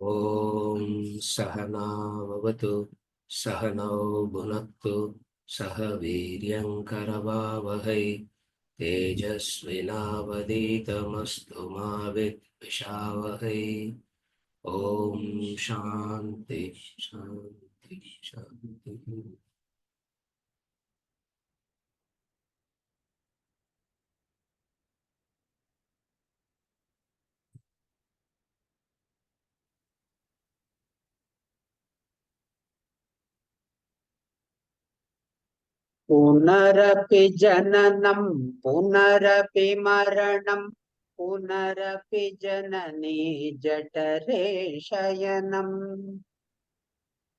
Om Sahana Vavatu Sahanau Bhunaktu Sahaviryankaravavahai Tejasvinavaditamastu ma vidvishavahai. Om Shanti Shanti Shanti. पुनरपि जननं पुनरपि मरणं पुनरपि जननी जठरे शयनम्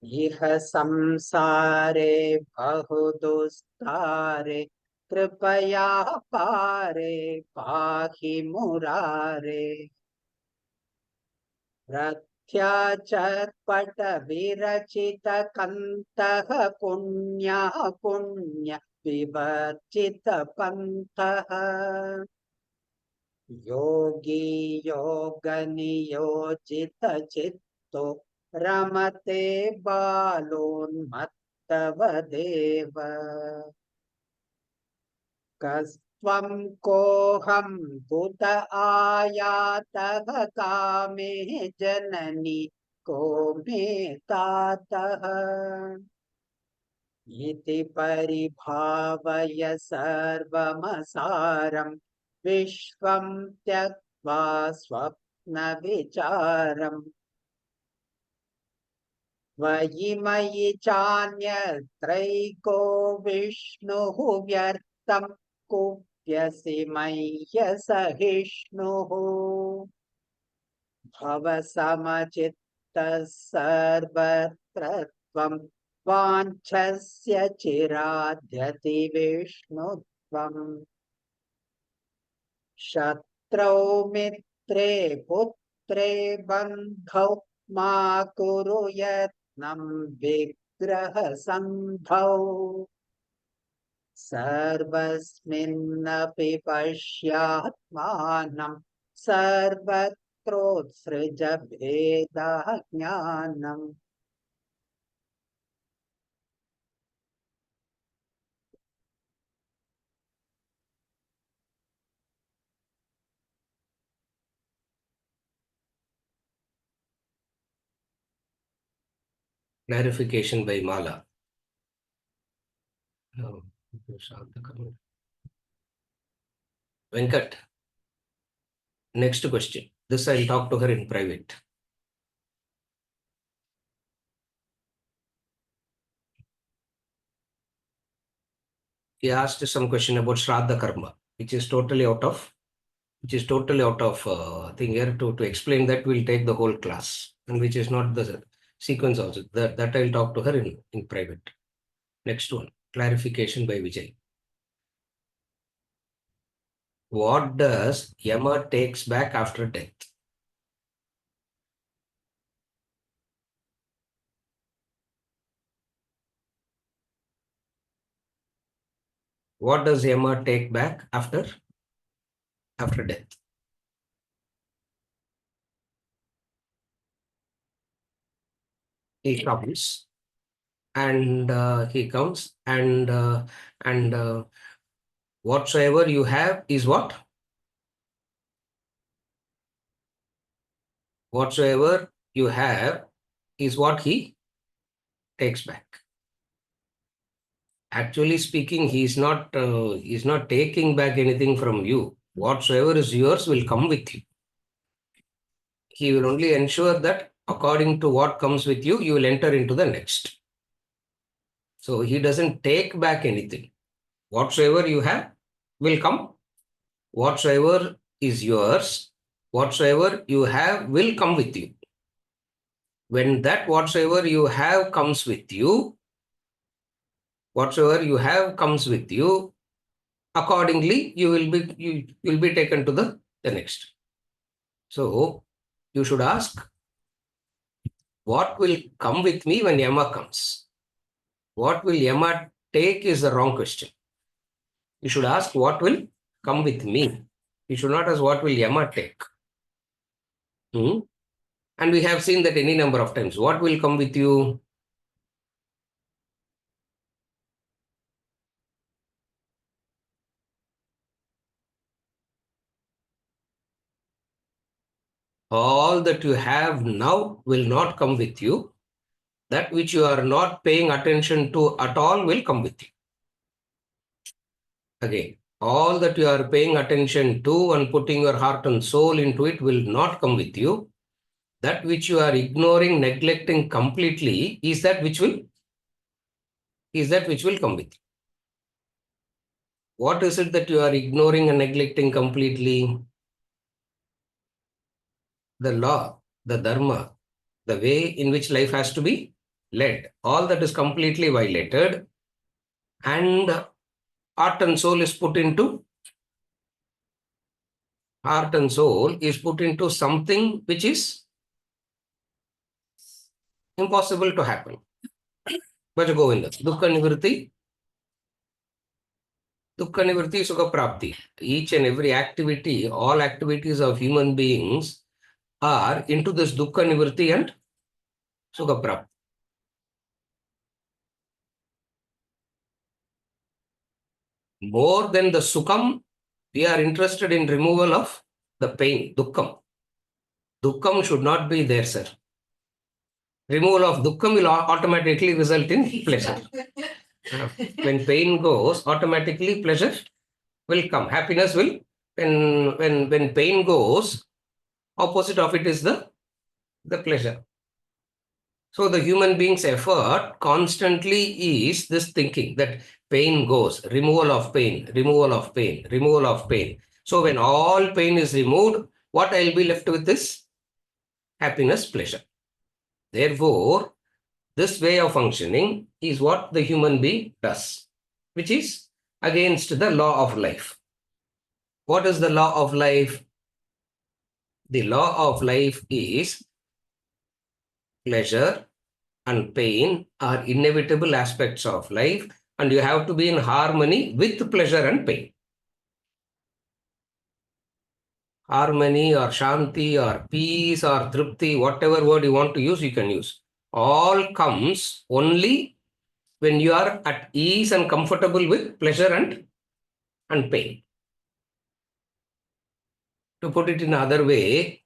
इह संसारे बहुदुस्तारे कृपया पारे पाहि मुरारे प्रत्याचर्पटविरचितकन्तः पुण्यः पुण्य विवर्जितपन्थः योगी योगनियोजितचित्तो रमते बालोन्मत्तवदेव कस्त्वं कोऽहं कुत आयातः कामे जननि को मे तातः इति परिभावय सर्वमसारं विश्वं त्यक्त्वा स्वप्नविचारम् त्वयि मयि चान्यत्रैको विष्णुः व्यर्थं कुप्यसि मय्यसहिष्णुः भवसमचित्तः सर्वत्र त्वं वाञ्छस्य चिराद्यति विष्णुत्वम् शत्रौ मित्रे पुत्रे बन्धौ मा कुरु यत्नं विग्रहसन्धौ सर्वस्मिन्नपि पश्यात्मानं सर्वत्रोत्सृज भेदज्ञानम् Clarification by Mala. Venkat, next question. This I'll talk to her in private. He asked some question about Shraddha Karma, which is totally out of thing here. To explain that, we'll take the whole class, and which is not the sequence also. That I'll talk to her in private. Next one, clarification by Vijay. What does Yama takes back after death? What does Yama take back after death? He comes and whatsoever you have is what? Whatsoever you have is what he takes back. Actually speaking, he's not taking back anything from you. Whatsoever is yours will come with you. He will only ensure that according to what comes with you, you will enter into the next. So he doesn't take back anything. Whatsoever you have will come. Whatsoever is yours, whatsoever you have will come with you. When that whatsoever you have comes with you, whatsoever you have comes with you, accordingly you will be taken to the next. So you should ask, what will come with me when Yama comes? What will Yama take is the wrong question. You should ask, what will come with me? You should not ask, what will Yama take? And we have seen that any number of times. What will come with you? All that you have now will not come with you. That which you are not paying attention to at all will come with you. Again, all that you are paying attention to and putting your heart and soul into it will not come with you. That which you are ignoring, neglecting completely is that which will come with you. What is it that you are ignoring and neglecting completely? The law, the dharma, the way in which life has to be led. All that is completely violated, and heart and soul is put into something which is impossible to happen. Bhaja Govindam. Dukkha nivrti, sukha prapti. Each and every activity, all activities of human beings are into this dukkha nivrti and sukha prapti. More than the sukham, we are interested in removal of the pain, dukkham. Dukkham should not be there, sir. Removal of dukkham will automatically result in pleasure. When pain goes, automatically pleasure will come. Happiness will, when pain goes, opposite of it is the pleasure. So the human being's effort constantly is this thinking that pain goes, removal of pain, removal of pain, removal of pain. So when all pain is removed, what I'll be left with is happiness, pleasure. Therefore, this way of functioning is what the human being does, which is against the law of life. What is the law of life? The law of life is pleasure and pain are inevitable aspects of life, and you have to be in harmony with pleasure and pain. Harmony or shanti or peace or tripti, whatever word you want to use, you can use. All comes only when you are at ease and comfortable with pleasure and pain. To put it in another way,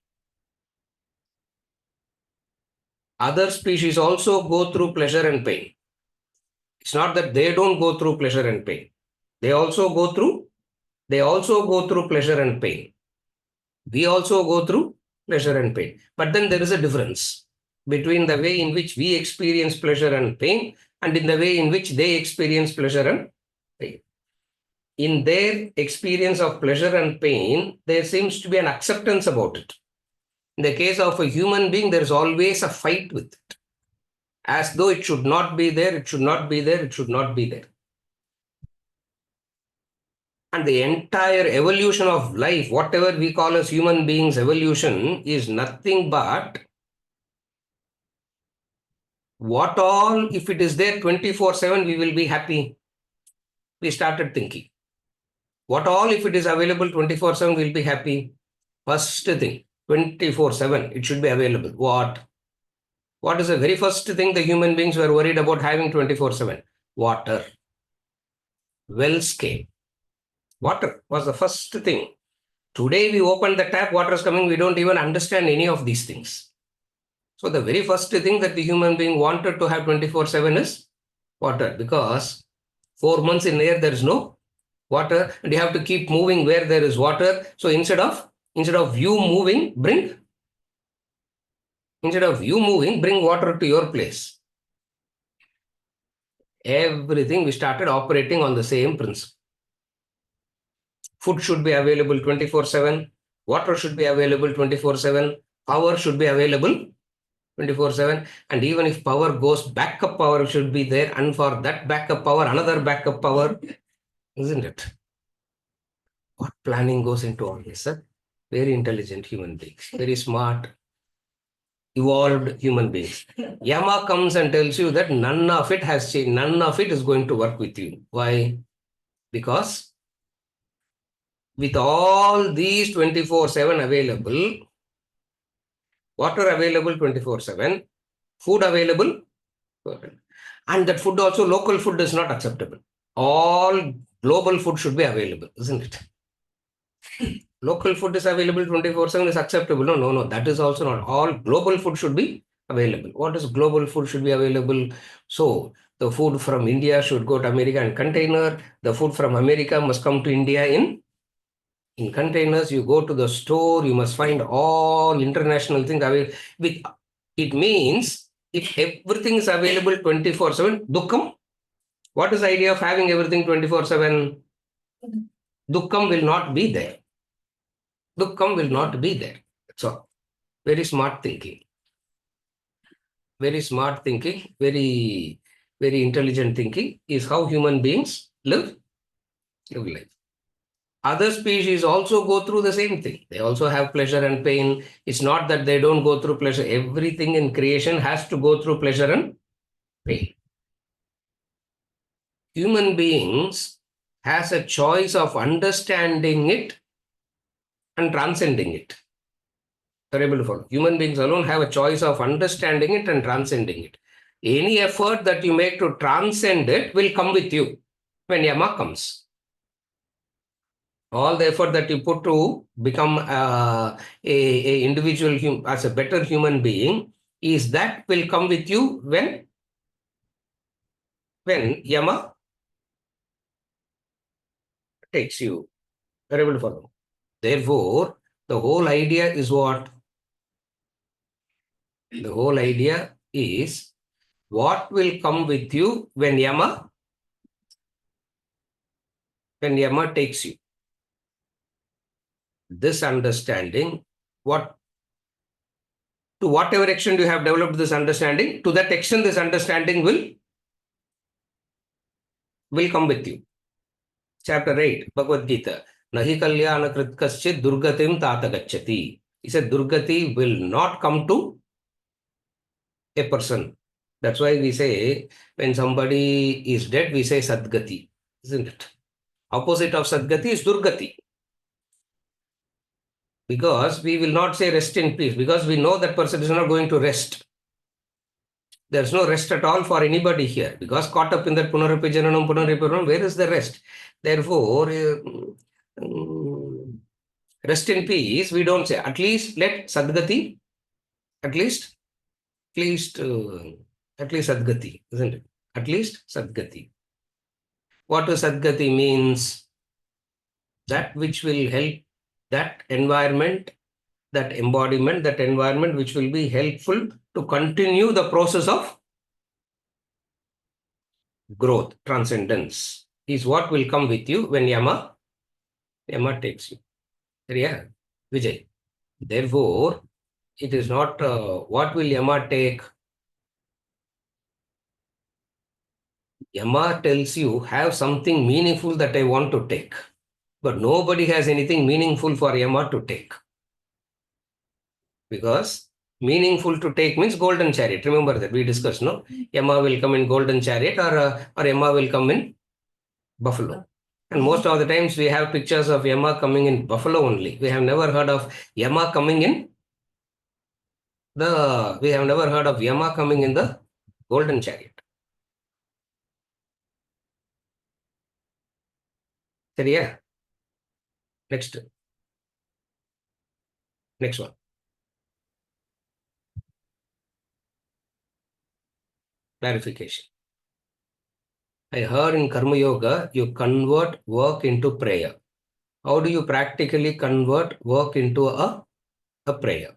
other species also go through pleasure and pain. It's not that they don't go through pleasure and pain. They also go through pleasure and pain. We also go through pleasure and pain. But then there is a difference between the way in which we experience pleasure and pain and in the way in which they experience pleasure and pain. In their experience of pleasure and pain, there seems to be an acceptance about it. In the case of a human being, there is always a fight with it. As though it should not be there, it should not be there, it should not be there. And the entire evolution of life, whatever we call as human beings evolution, is nothing but what all, if it is there 24/7, we will be happy. We started thinking. What all, if it is available 24/7, we'll be happy. First thing, 24/7, it should be available. What? What is the very first thing the human beings were worried about having 24/7? Water. Wells came. Water was the first thing. Today we open the tap, water is coming, we don't even understand any of these things. So the very first thing that the human being wanted to have 24/7 is water, because 4 months in air there is no water and you have to keep moving where there is water. So instead of you moving, bring water to your place. Everything we started operating on the same principle. Food should be available 24/7. Water should be available 24/7. Power should be available 24/7. And even if power goes, backup power should be there. And for that backup power, another backup power, isn't it? What planning goes into all this, sir? Very intelligent human beings, very smart, evolved human beings. Yama comes and tells you that none of it has changed. None of it is going to work with you. Why? Because with all these 24/7 available, Water available 24/7. Food available. And that food also, local food is not acceptable. All global food should be available, isn't it? Local food is available 24/7 is acceptable. No. That is also not. All global food should be available. What is global food should be available? So the food from India should go to America in container. The food from America must come to India in containers. You go to the store, you must find all international things available. It means if everything is available 24/7, dukkam. What is the idea of having everything 24/7? Dukkam will not be there. Dukkam will not be there. So, very smart thinking. Very smart thinking, very, very intelligent thinking is how human beings live life. Other species also go through the same thing. They also have pleasure and pain. It's not that they don't go through pleasure. Everything in creation has to go through pleasure and pain. Human beings has a choice of understanding it and transcending it. You're able to follow. Human beings alone have a choice of understanding it and transcending it. Any effort that you make to transcend it will come with you when Yama comes. All the effort that you put to become a individual as a better human being is that will come with you when Yama takes you. You're able to follow. Therefore, the whole idea is what? The whole idea is what will come with you when Yama takes you. This understanding, to whatever extent you have developed this understanding, to that extent this understanding will come with you. Chapter 8, Bhagavad Gita. Nahi kalyana krit kaschit durgatim tata gacchati. He said durgati will not come to a person. That's why we say when somebody is dead, we say sadgati, isn't it? Opposite of sadgati is durgati. Because we will not say rest in peace, because we know that person is not going to rest. There's no rest at all for anybody here, because caught up in that punarapi jananam, where is the rest? Therefore, rest in peace, we don't say. At least let sadgati, at least sadgati, isn't it? At least sadgati. What does sadgati means? That which will help that environment, that embodiment, that environment which will be helpful to continue the process of growth, transcendence, is what will come with you when Yama takes you. Yeah, Vijay. Therefore, it is not what will Yama take. Yama tells you, have something meaningful that I want to take. But nobody has anything meaningful for Yama to take. Because meaningful to take means golden chariot. Remember that we discussed, no? Yama will come in golden chariot or Yama will come in buffalo. And most of the times we have pictures of Yama coming in buffalo only. We have never heard of Yama coming in the golden chariot. Yeah. Next one. Clarification. I heard in Karma Yoga, you convert work into prayer. How do you practically convert work into a prayer?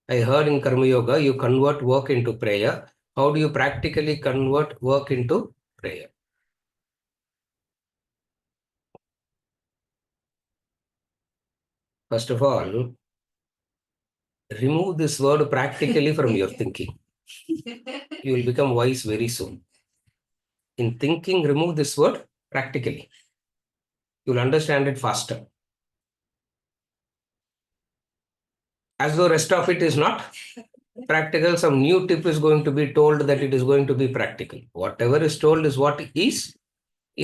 I heard in Karma Yoga, you convert work into prayer. How do you practically convert work into prayer? First of all, remove this word practically from your thinking. You will become wise very soon. In thinking, remove this word practically. You will understand it faster. As though rest of it is not practical, some new tip is going to be told that it is going to be practical. Whatever is told is what is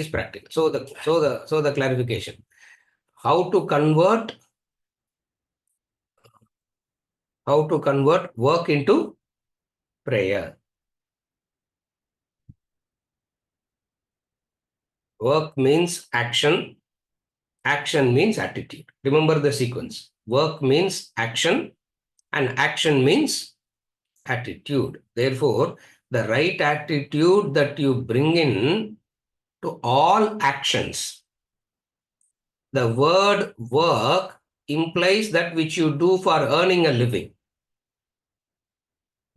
practical. So the clarification. How to convert How to convert work into prayer. Work means action. Action means attitude. Remember the sequence. Work means action and action means attitude. Therefore, the right attitude that you bring in to all actions. The word work implies that which you do for earning a living.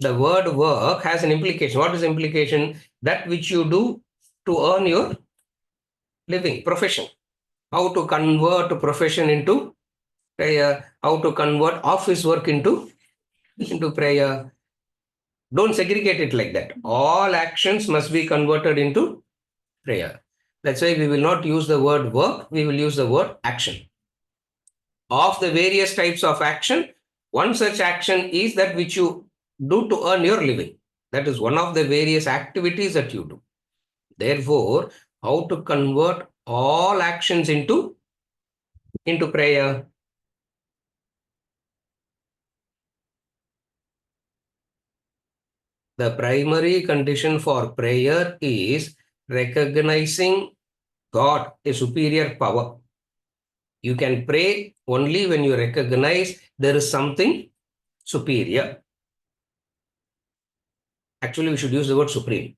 The word work has an implication. What is the implication? That which you do to earn your living, profession. How to convert profession into prayer, how to convert office work into prayer. Don't segregate it like that. All actions must be converted into prayer. That's why we will not use the word work, we will use the word action. Of the various types of action, one such action is that which you do to earn your living. That is one of the various activities that you do. Therefore, how to convert all actions into prayer? The primary condition for prayer is recognizing God, a superior power. You can pray only when you recognize there is something superior. Actually, we should use the word supreme.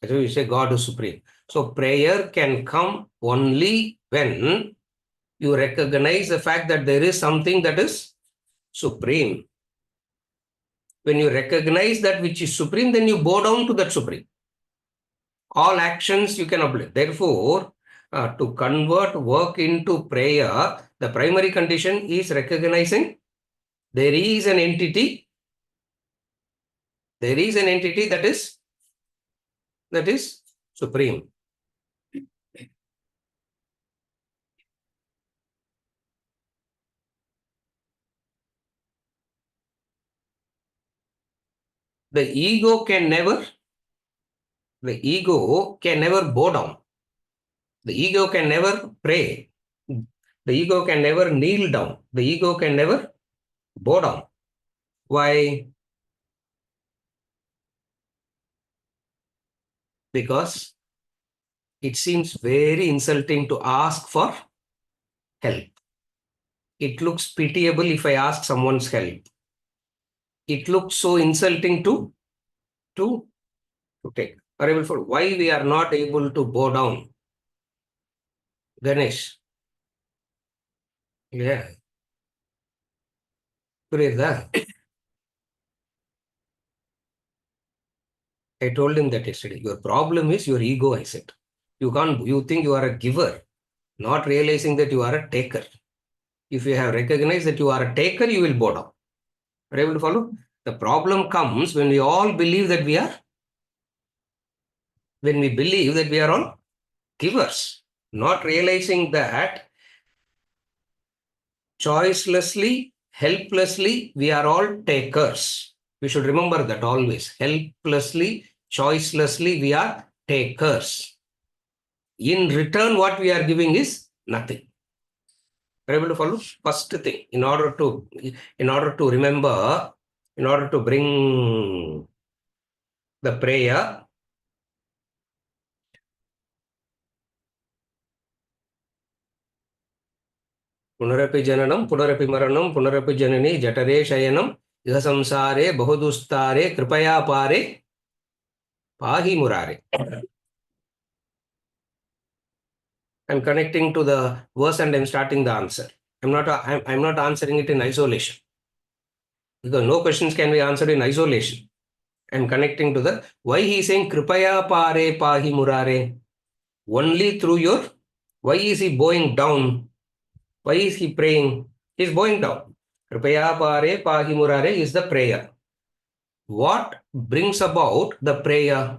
Actually, we say God is supreme. So prayer can come only when you recognize the fact that there is something that is supreme. When you recognize that which is supreme, then you bow down to that supreme. All actions you can apply. Therefore, to convert work into prayer, the primary condition is recognizing there is an entity. There is an entity that is supreme. The ego can never bow down. The ego can never pray. The ego can never kneel down. The ego can never bow down. Why? Because it seems very insulting to ask for help. It looks pitiable if I ask someone's help. It looks so insulting to take. For why we are not able to bow down? Ganesh. Yeah. புரியுதா? I told him that yesterday. Your problem is your ego, I said. You think you are a giver, not realizing that you are a taker. If you have recognized that you are a taker, you will bow down. Are you able to follow? The problem comes when we all believe that we are all givers, not realizing that choicelessly, helplessly, we are all takers. We should remember that always. Helplessly, choicelessly, we are takers. In return, what we are giving is nothing. Are you able to follow? First thing, in order to remember, in order to bring the prayer, पुनरपि जननं पुनरपि मरणं पुनरपि जननी जठरे शयनं इह संसारे बहुदुस्तारे कृपया पारे पाहि मुरारे. I'm connecting to the verse and I'm starting the answer. I'm not answering it in isolation, because no questions can be answered in isolation. I'm connecting to the why he is saying kripaya pare pahi murare. Only through your, why is he bowing down? Why is he praying? He's bowing down. Kripaya pare pahi murare is the prayer. What brings about the prayer?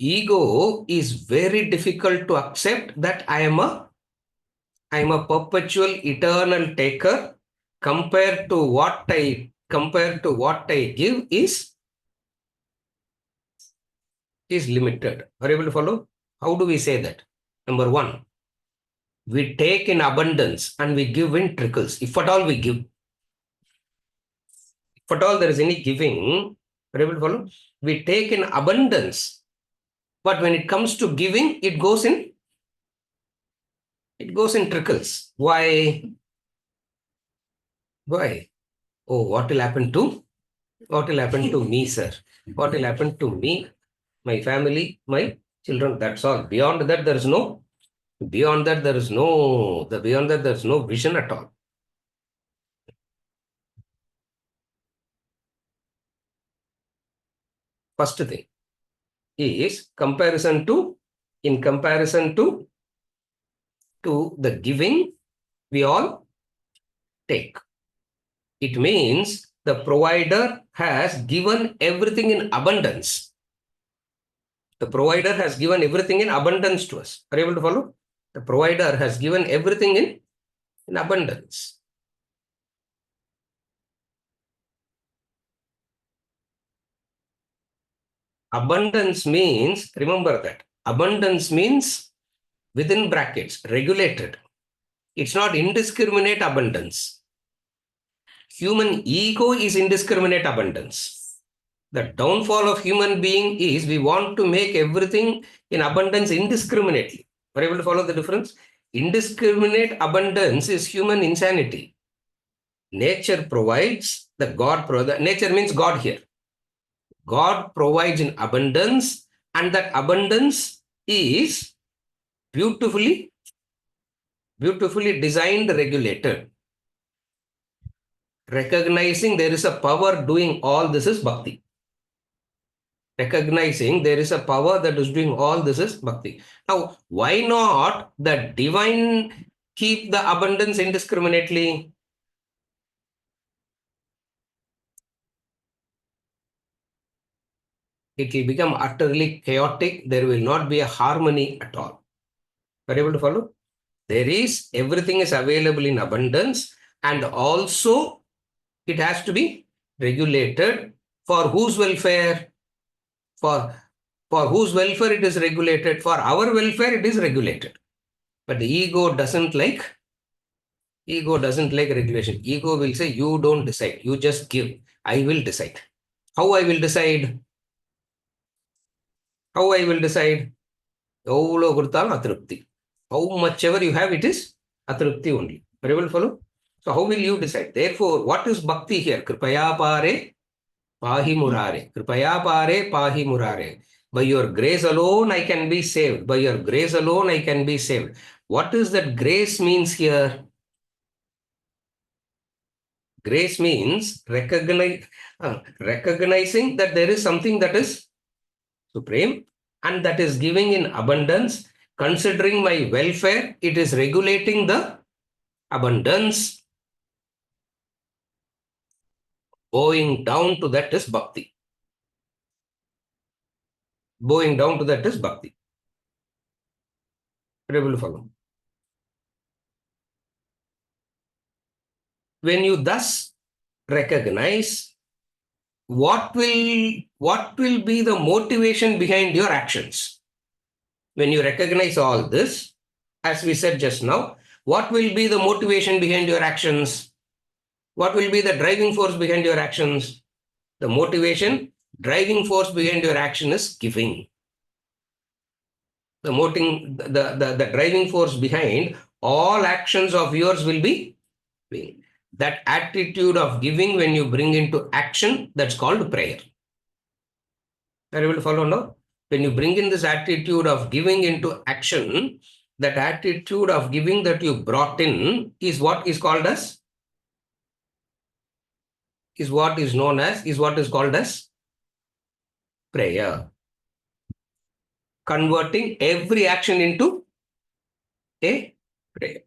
Ego is very difficult to accept that I am a perpetual eternal taker. Compared to what I give is limited. Are you able to follow? How do we say that? Number one, we take in abundance and we give in trickles, if at all we give. if at all there is any giving, are you able to follow? We take in abundance, but when it comes to giving, it goes in trickles. Why? Why? Oh, what will happen to me, sir? What will happen to me, my family, my children? That's all. Beyond that, there is no. Beyond that, there is no. Beyond that, there is no vision at all. First thing is in comparison to the giving, we all take. It means the provider has given everything in abundance. The provider has given everything in abundance to us. Are you able to follow? The provider has given everything in abundance. Abundance means, remember that, abundance means within brackets, regulated. It's not indiscriminate abundance. Human ego is indiscriminate abundance. The downfall of human being is we want to make everything in abundance indiscriminately. Are you able to follow the difference? Indiscriminate abundance is human insanity. Nature provides, nature means God here. God provides in abundance, and that abundance is beautifully designed, regulated. Recognizing there is a power doing all this is bhakti. Recognizing there is a power that is doing all this is bhakti. Now, why not the divine keep the abundance indiscriminately? It will become utterly chaotic. There will not be a harmony at all. Are you able to follow? There is, everything is available in abundance, and also it has to be regulated. For whose welfare? For whose welfare it is regulated? For our welfare it is regulated. But the ego doesn't like regulation. Ego will say, you don't decide, you just give. I will decide. How I will decide? எவ்வளோ கொடுத்தாலும் அதிருப்தி. How much ever you have, it is atrupti only. Are you able to follow? So how will you decide? Therefore, what is bhakti here? Kripaya pare pahi murare. Kripaya pare pahi murare. By your grace alone, I can be saved. By your grace alone, I can be saved. What is that grace means here? Grace means recognizing that there is something that is supreme and that is giving in abundance. Considering my welfare, it is regulating the abundance. Bowing down to that is bhakti. Bowing down to that is bhakti. Are you able to follow? When you thus recognize, what will be the motivation behind your actions? When you recognize all this, as we said just now, what will be the motivation behind your actions? What will be the driving force behind your actions? The motivation, driving force behind your action is giving. The driving force behind all actions of yours will be giving. That attitude of giving, when you bring into action, that's called prayer. Are you able to follow now? When you bring in this attitude of giving into action, that attitude of giving that you brought in is what is called as, is what is known as, is what is called as prayer. Converting every action into a prayer.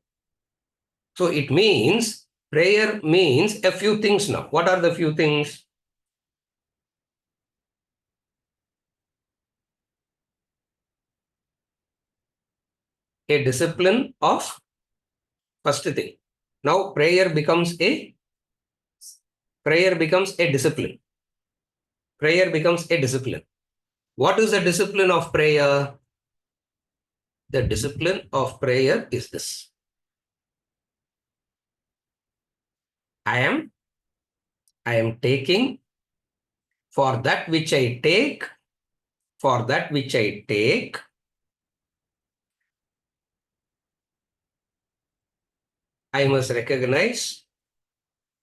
So it means, prayer means a few things now. What are the few things? A discipline of, first thing. Now prayer becomes a discipline. Prayer becomes a discipline. What is the discipline of prayer? The discipline of prayer is this. I am I am taking. For that which I take, I must recognize,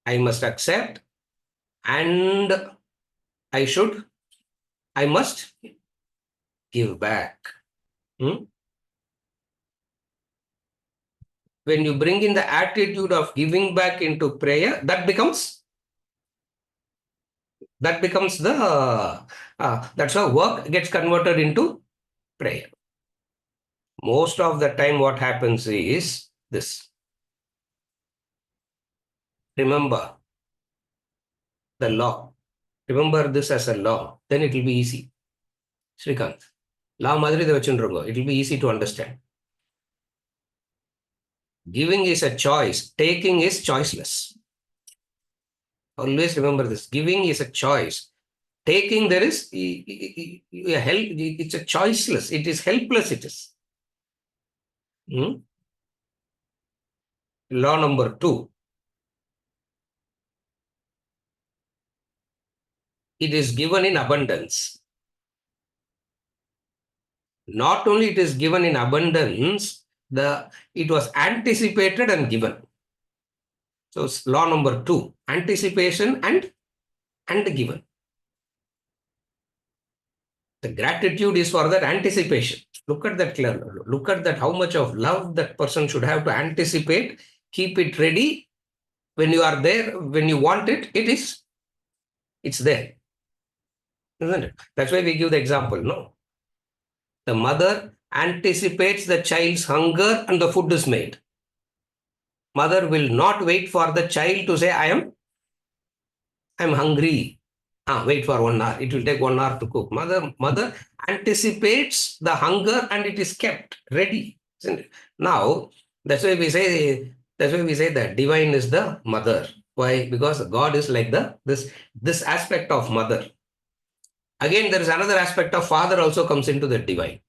I must accept, and I must give back. When you bring in the attitude of giving back into prayer, that becomes that's how work gets converted into prayer. Most of the time what happens is this. Remember the law. Remember this as a law. Then it will be easy. Srikanth. Law madri iதை வச்சுருங்க. It will be easy to understand. Giving is a choice. Taking is choiceless. Always remember this. Giving is a choice. Taking, there is help. It's a choiceless. It is helpless. It is. Law number 2. It is given in abundance. Not only it is given in abundance, it was anticipated and given. So law number 2, anticipation and given. The gratitude is for that anticipation. Look at that clearly. Look at that, how much of love that person should have to anticipate, keep it ready. When you are there, when you want it, it's there. Isn't it? That's why we give the example, no? The mother anticipates the child's hunger and the food is made. Mother will not wait for the child to say, I'm hungry. Wait for 1 hour. It will take 1 hour to cook. Mother anticipates the hunger and it is kept ready. Isn't it? Now, that's why we say that divine is the mother. Why? Because God is like this aspect of mother. Again, there is another aspect of father also comes into the divine.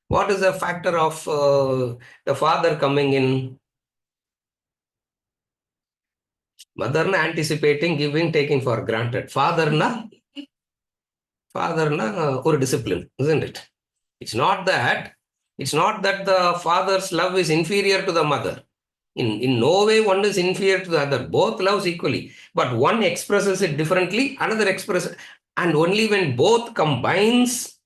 What is the factor of the father coming in? Mother na anticipating, giving, taking for granted. Father na or discipline, isn't it? It's not that the father's love is inferior to the mother. In no way one is inferior to the other. Both loves equally, but one expresses it differently, another expresses, and only when both combines,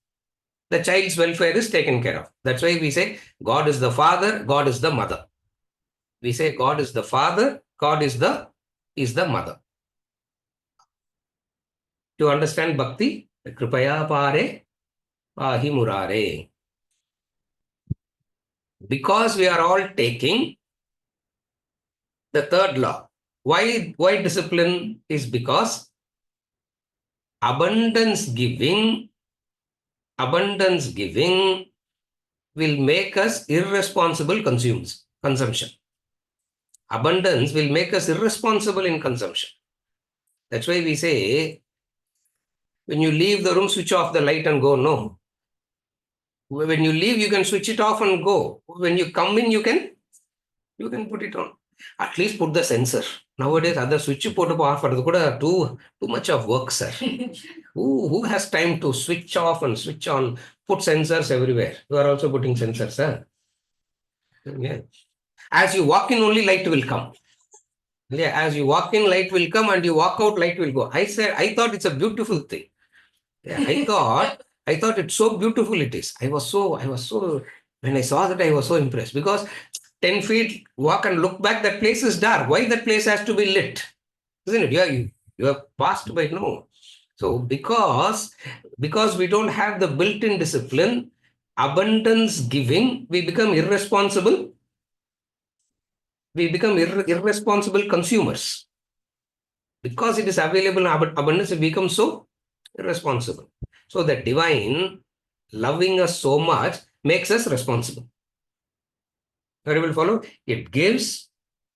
the child's welfare is taken care of. That's why we say God is the father, God is the mother. We say God is the father, God is the mother. To understand bhakti, kripaya pare pahi murare. Because we are all taking, the third law. Why discipline is because abundance giving will make us irresponsible consumption. Abundance will make us irresponsible in consumption. That's why we say, when you leave the room, switch off the light and go. No. When you leave, you can switch it off and go. When you come in, you can put it on. At least put the sensor. Nowadays, other switch put off for too much of work, sir. Who has time to switch off and switch on? Put sensors everywhere. You are also putting sensors, sir. Yeah. As you walk in, only light will come. Yeah, as you walk in, light will come, and you walk out, light will go. I thought it's a beautiful thing. Yeah, I thought it's so beautiful it is. I was so, when I saw that, I was so impressed, because 10 feet walk and look back, that place is dark. Why that place has to be lit? Isn't it? You have passed by, no. So because we don't have the built-in discipline, abundance giving, we become irresponsible. We become irresponsible consumers. Because it is available in abundance, we become so irresponsible. So the divine, loving us so much, makes us responsible. You will follow? It gives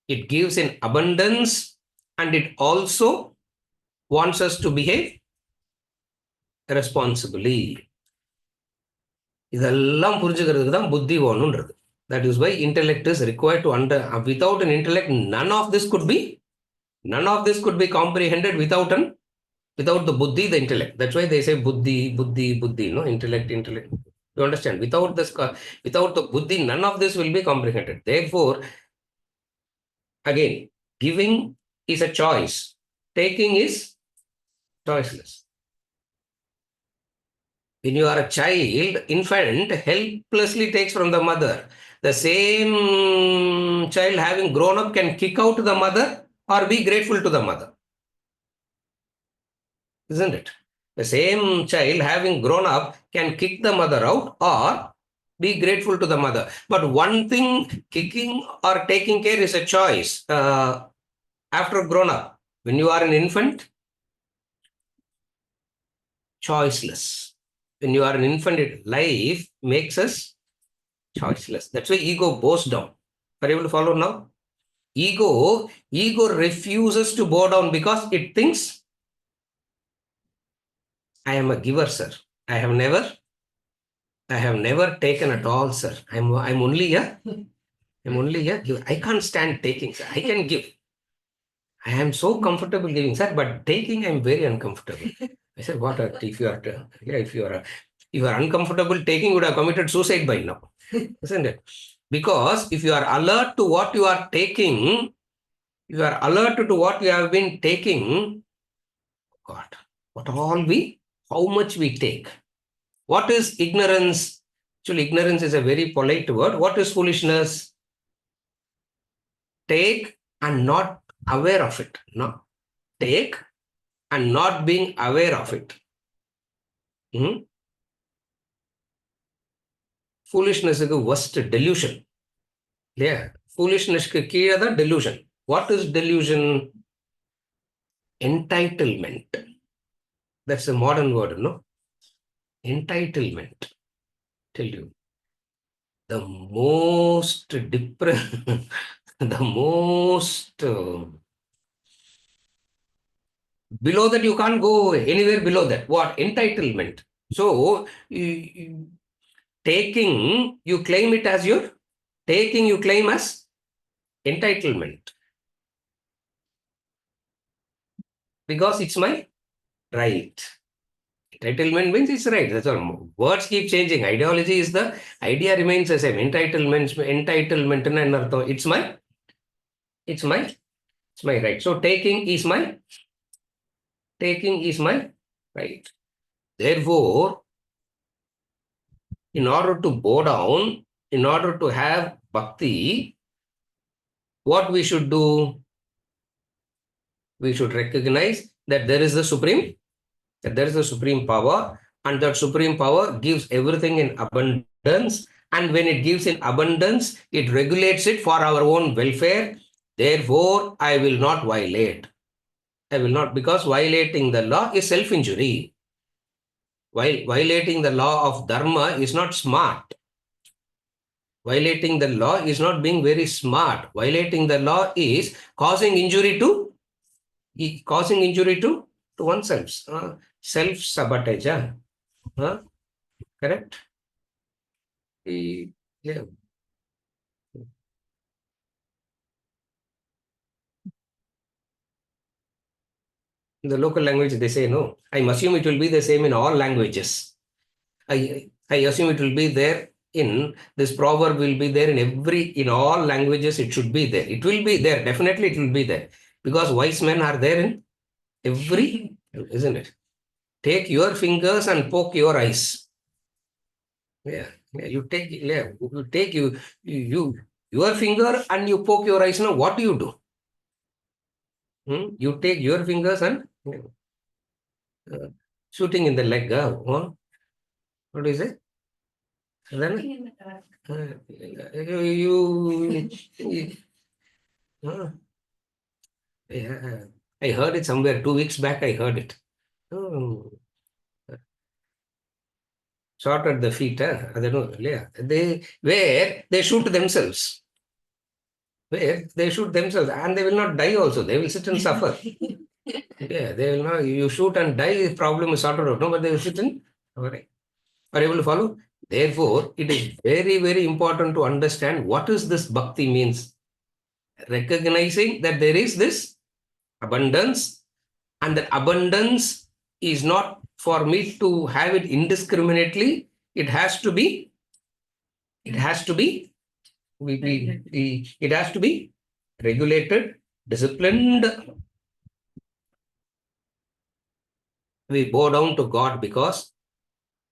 in abundance, and it also wants us to behave responsibly. இதெல்லாம் புரிஞ்சுக்கிறதுக்கு தான் புத்தி வேணும்ன்றது. That is why intellect is required to without an intellect, none of this could be None of this could be comprehended without the buddhi, the intellect. That's why they say buddhi, buddhi, buddhi, no, intellect, intellect. You understand? Without the buddhi, none of this will be comprehended. Therefore, again, giving is a choice. Taking is choiceless. When you are a child, infant helplessly takes from the mother. The same child having grown up can kick out the mother or be grateful to the mother. Isn't it? The same child having grown up can kick the mother out or be grateful to the mother. But one thing, kicking or taking care is a choice. After grown up, when you are an infant, choiceless. When you are an infant, life makes us choiceless. That's why ego bows down. Are you able to follow now? Ego refuses to bow down because it thinks, I am a giver, sir. I have never taken at all, sir. I'm only a giver. I can't stand taking, sir. I can give. I am so comfortable giving, sir, but taking I'm very uncomfortable. I said, what if you are uncomfortable taking, would have committed suicide by now, isn't it? Because if you are alert to what you are taking, you are alert to what you have been taking, God, how much we take. What is ignorance? Actually, ignorance is a very polite word. What is foolishness? Take and not aware of it. No. Take and not being aware of it. Foolishness is the worst delusion. Yeah. Foolishness is the delusion. What is delusion? Entitlement. That's a modern word, no? Entitlement. Tell you. The most the most below that you can't go anywhere below that. What? Entitlement. So taking, you claim it as your taking, you claim as entitlement because it's my right. Entitlement means it's right. That's all. Words keep changing. Ideology is the idea remains the same. Entitlement, it's my right. So taking is my right. Therefore, in order to bow down, in order to have bhakti, what we should do? We should recognize that there is the supreme power, and that supreme power gives everything in abundance. And when it gives in abundance, it regulates it for our own welfare. Therefore, I will not violate. I will not, because violating the law is self-injury. While violating the law of dharma is not smart. Violating the law is not being very smart. Violating the law is causing injury to oneself. Self-sabotage. Correct? Yeah. In the local language, they say no. I assume it will be the same in all languages. I assume it will be there in this proverb will be there in all languages. It should be there. It will be there. Definitely, it will be there because wise men are there in every, isn't it? Take your fingers and poke your eyes. Yeah, you take your finger and you poke your eyes. Now, what do you do? You take your fingers and shooting in the leg. What is it? Then yeah, I heard it somewhere 2 weeks back. I heard it. Oh, shot at the feet. I don't know. Yeah, where they shoot themselves. Where they shoot themselves, and they will not die. Also, they will sit and suffer. Yeah, they will not. You shoot and die. The problem is sorted out. No, but they will sit and. Okay. Are you able to follow? Therefore, it is very, very important to understand what is this bhakti means. Recognizing that there is this Abundance. And that abundance is not for me to have it indiscriminately. It has to be, it has to be, it has to be regulated, disciplined. We bow down to God because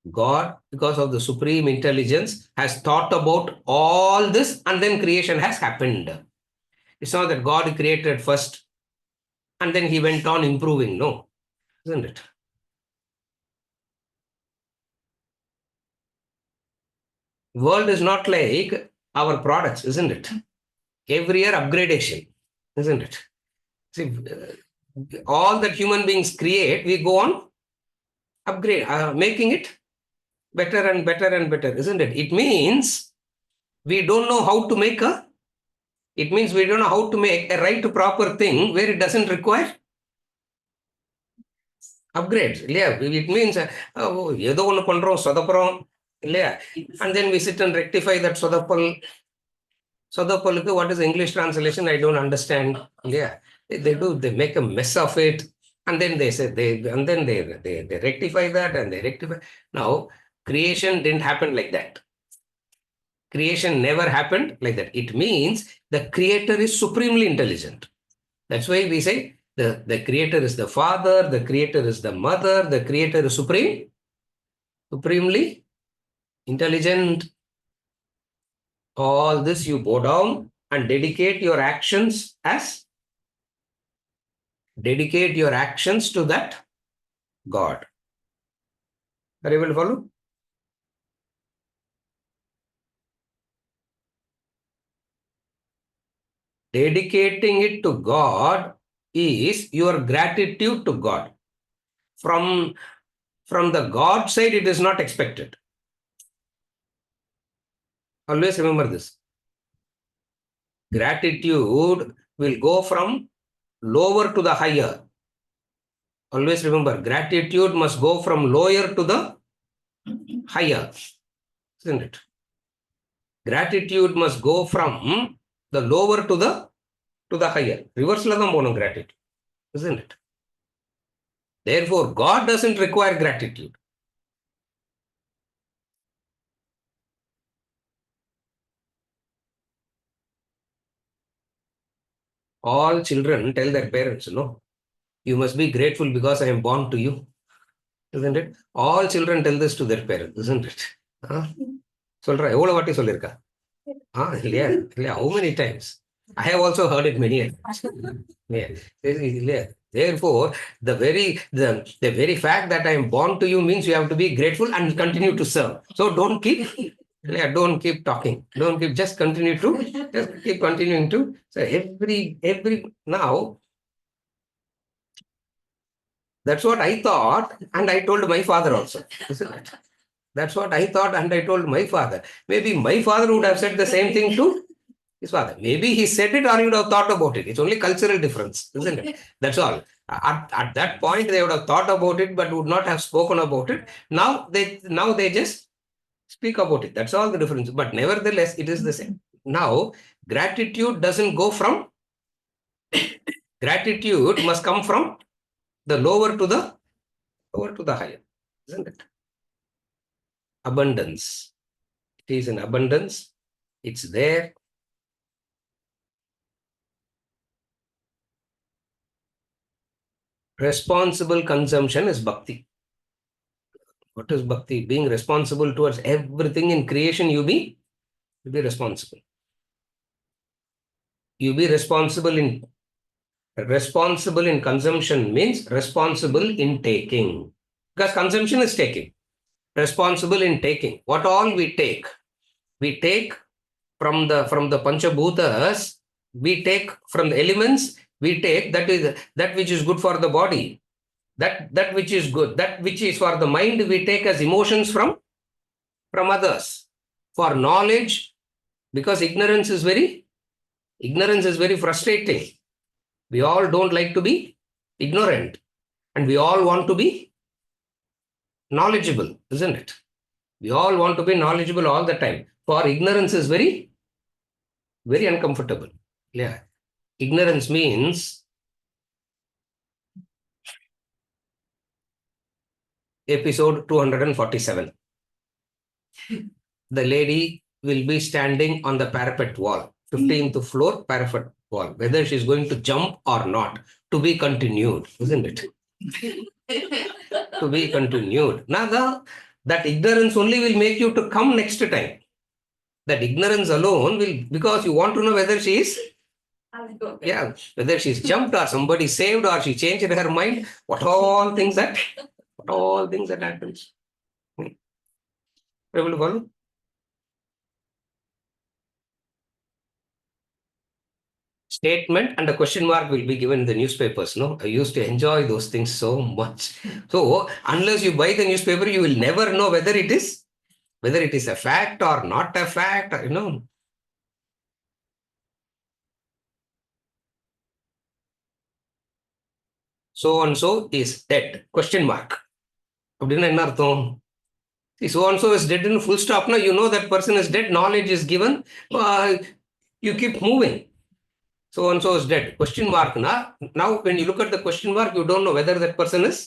God, because of the supreme intelligence, has thought about all this and then creation has happened. It's not that God created first and then he went on improving. No, isn't it? World is not like our products, isn't it? Every year upgradation, isn't it? See, all that human beings create, we go on upgrade, making it better and better and better, isn't it? It means we don't know how to make a, it means we don't know how to make a right to proper thing where it doesn't require upgrades. Yeah, it means ஏதோ ஒன்று பண்றோம் சொதப்புறோம் இல்லையா, and then we sit and rectify that சொதப்பலுக்கு what is the English translation? I don't understand. Yeah, they make a mess of it, and then they say they rectify that and they rectify. Now creation didn't happen like that. Creation never happened like that. It means the creator is supremely intelligent. That's why we say the creator is the father, the creator is the mother, the creator is supremely intelligent. All this you bow down and dedicate your actions to that God. Are you able to follow? Dedicating it to God is your gratitude to God. From the God side, it is not expected. Always remember this. Gratitude will go from lower to the higher. Always remember, gratitude must go from lower to the higher, isn't it? Gratitude must go from the lower to the higher. Reverse la dhaan ponum gratitude, isn't it? Therefore, God doesn't require gratitude. All children tell their parents, no, you must be grateful because I am born to you, isn't it? All children tell this to their parents, isn't it? சொல்ற எவ்வளவு வாட்டி சொல்லிருக்கா? இல்லையா இல்லையா? How many times? I have also heard it many times. Yeah. Therefore, the very fact that I am born to you means you have to be grateful and continue to serve. So don't keep talking. Don't keep, just keep continuing to. So every now, that's what I thought, and I told my father also, isn't it? That's what I thought, and I told my father. Maybe my father would have said the same thing to his father. Maybe he said it or he would have thought about it. It's only cultural difference, isn't it? That's all. At that point, they would have thought about it, but would not have spoken about it. Now they just speak about it. That's all the difference. But nevertheless, it is the same. Now, gratitude doesn't go from, gratitude must come from the lower to the higher, isn't it? Abundance. It is in abundance. It's there. Responsible consumption is bhakti. What is bhakti? Being responsible towards everything in creation. You be responsible. You be responsible in consumption means responsible in taking. Because consumption is taking. Responsible in taking. What all we take from the Panchabhutas, we take from the elements, we take that which is good for the body, that which is good, that which is for the mind, we take as emotions from others. For knowledge, because ignorance is very frustrating. We all don't like to be ignorant, and we all want to be knowledgeable, isn't it? We all want to be knowledgeable all the time. For ignorance is very, very uncomfortable. Yeah. Ignorance means episode 247. The lady will be standing on the parapet wall, 15th floor parapet wall, whether she's going to jump or not, to be continued, isn't it? To be continued. Now, that ignorance only will make you to come next time. That ignorance alone will, because you want to know whether she is, whether she's jumped or somebody saved or she changed her mind, what all things that happens. Able to follow? Statement and a question mark will be given in the newspapers. No, I used to enjoy those things so much. So unless you buy the newspaper, you will never know whether it is a fact or not a fact. So and so is dead. Question mark. அப்படின்னா என்ன அர்த்தம்? So and so is dead in full stop. Now you know that person is dead. Knowledge is given. You keep moving. So and so is dead. Question mark. Now when you look at the question mark, you don't know whether that person is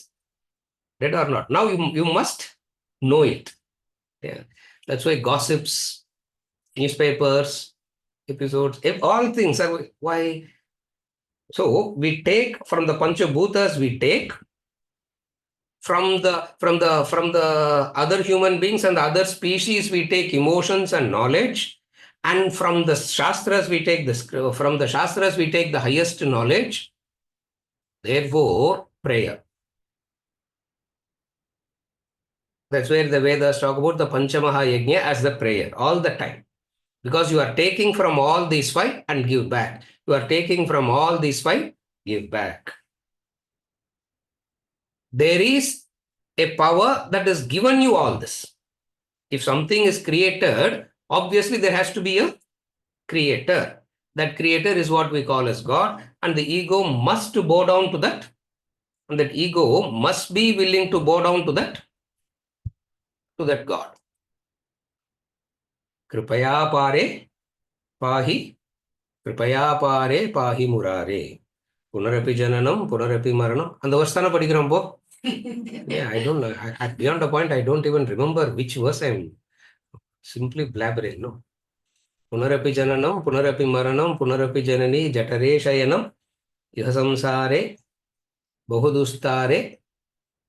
dead or not. Now you must know it. Yeah. That's why gossips, newspapers, episodes, all things are why. So we take from the Panchabhutas, we take from the other human beings and the other species, we take emotions and knowledge. And from the Shastras, we take the highest knowledge. Therefore, prayer. That's where the Vedas talk about the Panchamaha Yajna as the prayer all the time. Because you are taking from all these five and give back. You are taking from all these five, give back. There is a power that has given you all this. If something is created, obviously there has to be a creator. That creator is what we call as God, and the ego must bow down to that. And that ego must be willing to bow down to that God. Kripaya pare pahi, kripaya pare pahi murare. Punarapi jananam, punarapi maranam. And the verse thana padikram po. Yeah, I don't know. Beyond the point, I don't even remember which verse I'm simply blabbering. No. Punarapi jananam, punarapi maranam, punarapi janani, jatare shayanam, iha samsare, bahudustare,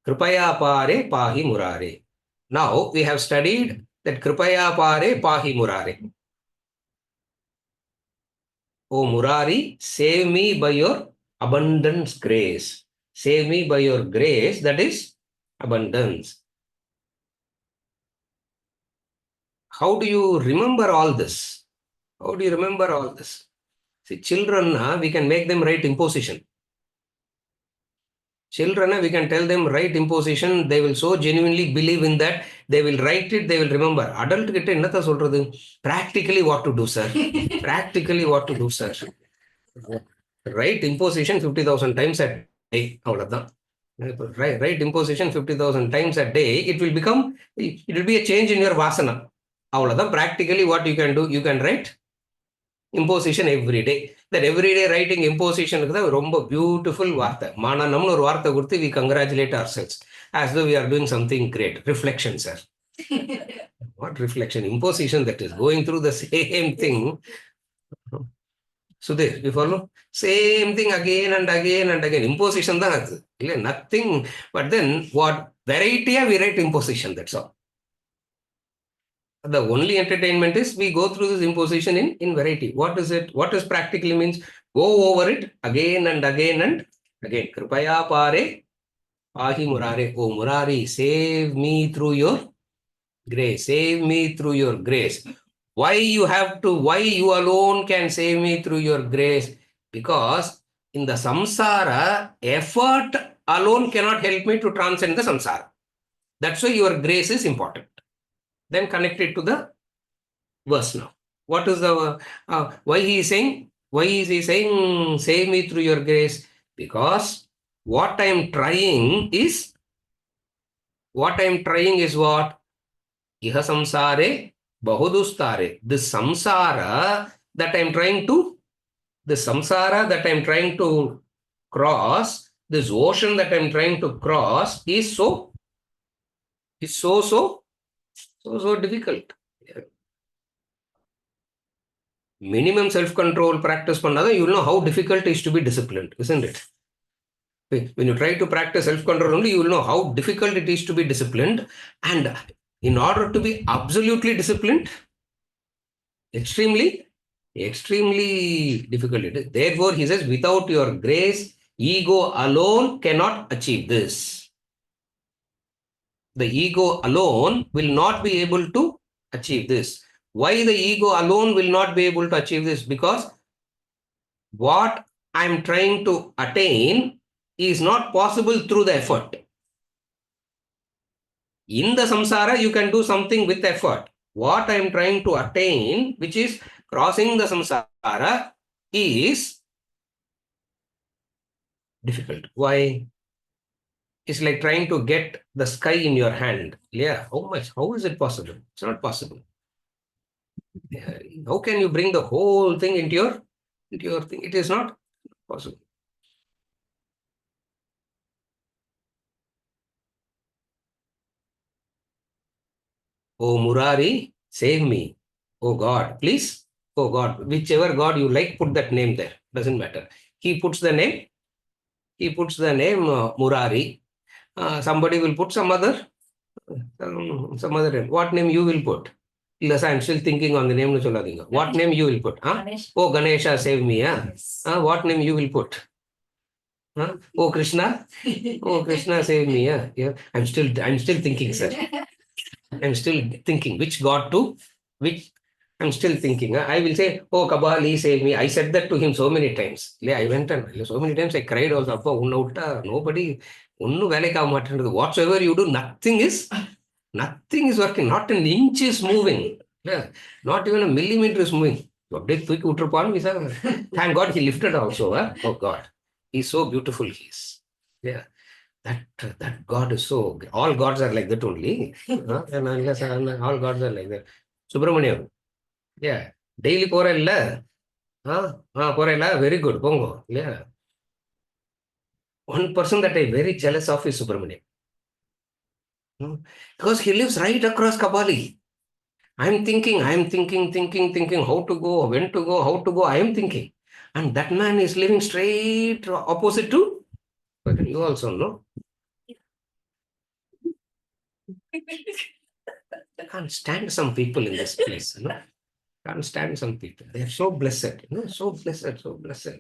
kripaya pare pahi murare. Now we have studied that kripaya pare pahi murare. Oh Murari, save me by your abundant grace. Save me by your grace, that is abundance. How do you remember all this? How do you remember all this? See, children, we can make them write imposition. Children, we can tell them write imposition. They will so genuinely believe in that. They will write it, they will remember. Adult kitta ennatha solradhu? Practically what to do, sir. Practically what to do, sir. Write imposition 50,000 times a day. Write imposition 50,000 times a day. It will be a change in your vasana. Practically what you can do, you can write imposition every day. That every day writing imposition is a beautiful vartha. Mananamnu or vartha gurthi, we congratulate ourselves as though we are doing something great. Reflection, sir. What reflection? Imposition, that is going through the same thing. Sudhir, you follow? Same thing again and again and again. Imposition, nothing. But then what variety we write imposition, that's all. The only entertainment is we go through this imposition in variety. What is it? What does practically means? Go over it again and again and again. Kripaya pare pahi murare. Oh Murari, save me through your grace. Save me through your grace. Why you alone can save me through your grace? Because in the samsara, effort alone cannot help me to transcend the samsara. That's why your grace is important. Then connect it to the verse now. What is the why he is saying? Why is he saying save me through your grace? Because what I am trying is what? Iha samsare bahudustare. This samsara that I am trying to cross, this ocean that I am trying to cross is so is so difficult. Minimum self-control practice பண்ணாதான் you will know how difficult it is to be disciplined, isn't it? When you try to practice self-control only, you will know how difficult it is to be disciplined. And in order to be absolutely disciplined, extremely difficult it is. Therefore, he says, without your grace, ego alone cannot achieve this. The ego alone will not be able to achieve this. Why the ego alone will not be able to achieve this? Because what I'm trying to attain is not possible through the effort. In the samsara, you can do something with effort. What I am trying to attain, which is crossing the samsara, is difficult. Why? It's like trying to get the sky in your hand. Yeah, how is it possible? It's not possible. Yeah, how can you bring the whole thing into your thing? It is not possible. Oh Murari, save me. Oh God, please. Oh God, whichever God you like, put that name there. Doesn't matter. He puts the name. He puts the name Murari. Somebody will put some other name. What name you will put? Yes, I'm still thinking on the name. What name you will put? Huh? Oh Ganesha, save me. Huh? Yes. What name you will put? Huh? Oh Krishna. Oh Krishna, save me. Yeah. I'm still thinking, sir. I'm still thinking which God to which. I'm still thinking. I will say, oh Kabali, save me. I said that to him so many times. Yeah, I went and so many times I cried also. Appa, nobody, whatsoever you do, nothing is working. Not an inch is moving. Yeah, not even a millimeter is moving. Thank God he lifted also. Oh God, he's so beautiful. Yeah. That God is so. All gods are like that only. And unless all gods are like that. Subramaniam. Yeah. Daily porella. Porella. Very good. Bongo. Yeah. One person that I'm very jealous of is Subramaniam. Because he lives right across Kabali. I'm thinking how to go, when to go, how to go. I am thinking. And that man is living straight opposite to. But you also know. I can't stand some people in this place. Can't stand some people. They're so blessed, so blessed, so blessed.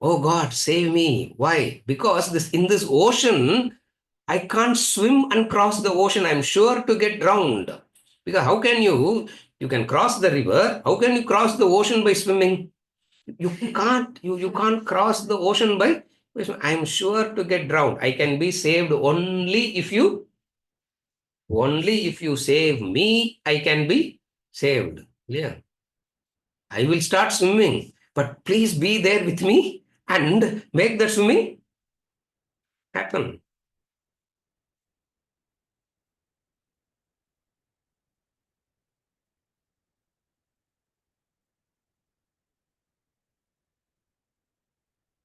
Oh God, save me. Why? Because in this ocean, I can't swim and cross the ocean. I'm sure to get drowned. Because how can you can cross the river. How can you cross the ocean by swimming? You can't, you can't cross the ocean by swimming. I'm sure to get drowned. I can be saved only if you save me, I can be saved. Yeah. I will start swimming, but please be there with me and make the swimming happen.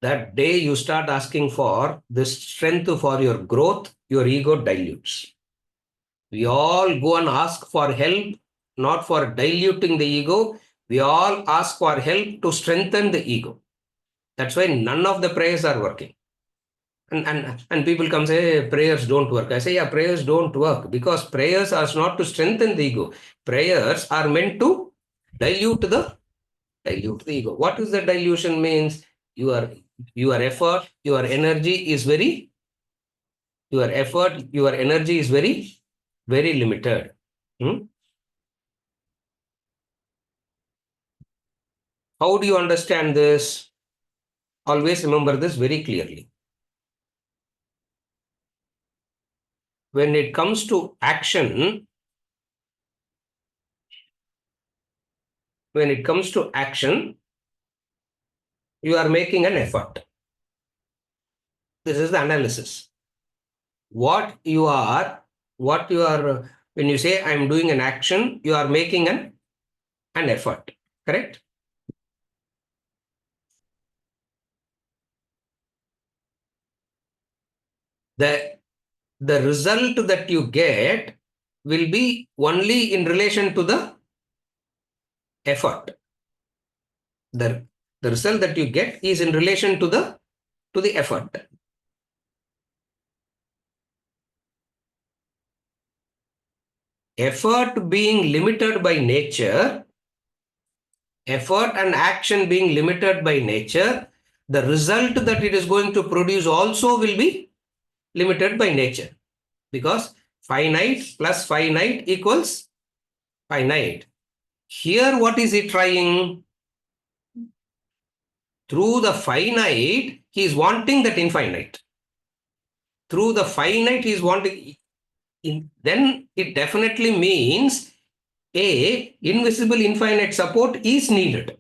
That day you start asking for this strength for your growth, your ego dilutes. We all go and ask for help, not for diluting the ego. We all ask for help to strengthen the ego. That's why none of the prayers are working. And people come say, hey, prayers don't work. I say, yeah, prayers don't work because prayers are not to strengthen the ego. Prayers are meant to dilute the ego. What is the dilution means? Your effort, your energy is very, very limited. How do you understand this? Always remember this very clearly. When it comes to action, you are making an effort. This is the analysis. When you say I'm doing an action, you are making an effort, correct? The the result that you get will be only in relation to the effort. The result that you get is in relation to the effort. Effort being limited by nature, effort and action being limited by nature, the result that it is going to produce also will be limited by nature, because finite plus finite equals finite. Here, what is he trying? Through the finite, he is wanting that infinite. Through the finite, he is wanting. Then it definitely means a invisible infinite support is needed.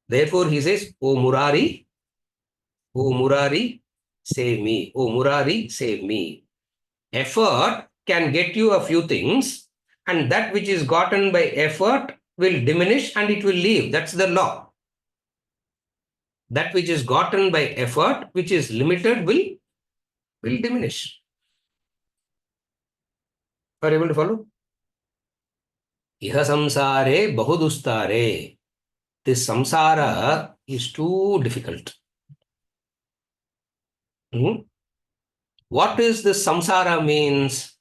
Therefore, he says, "O Murari, save me. O Murari, save me." Effort can get you a few things, and that which is gotten by effort will diminish and it will leave. That's the law. That which is gotten by effort, which is limited, will diminish. Are you able to follow? Iha samsare bahudustare. This samsara is too difficult. What is this samsara means?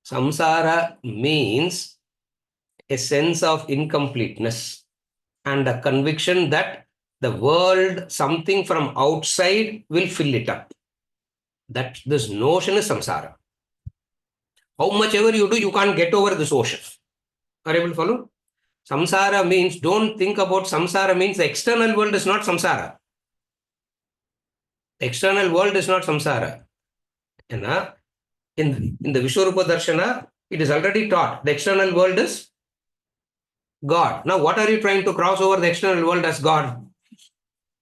Samsara means a sense of incompleteness and a conviction that the world, something from outside, will fill it up. That this notion is samsara. How much ever you do, you can't get over this ocean. Are you able to follow? Samsara means, don't think about samsara means the external world is not samsara. The external world is not samsara. In the Vishwarupa Darshana, it is already taught the external world is God. Now, what are you trying to cross over the external world as God?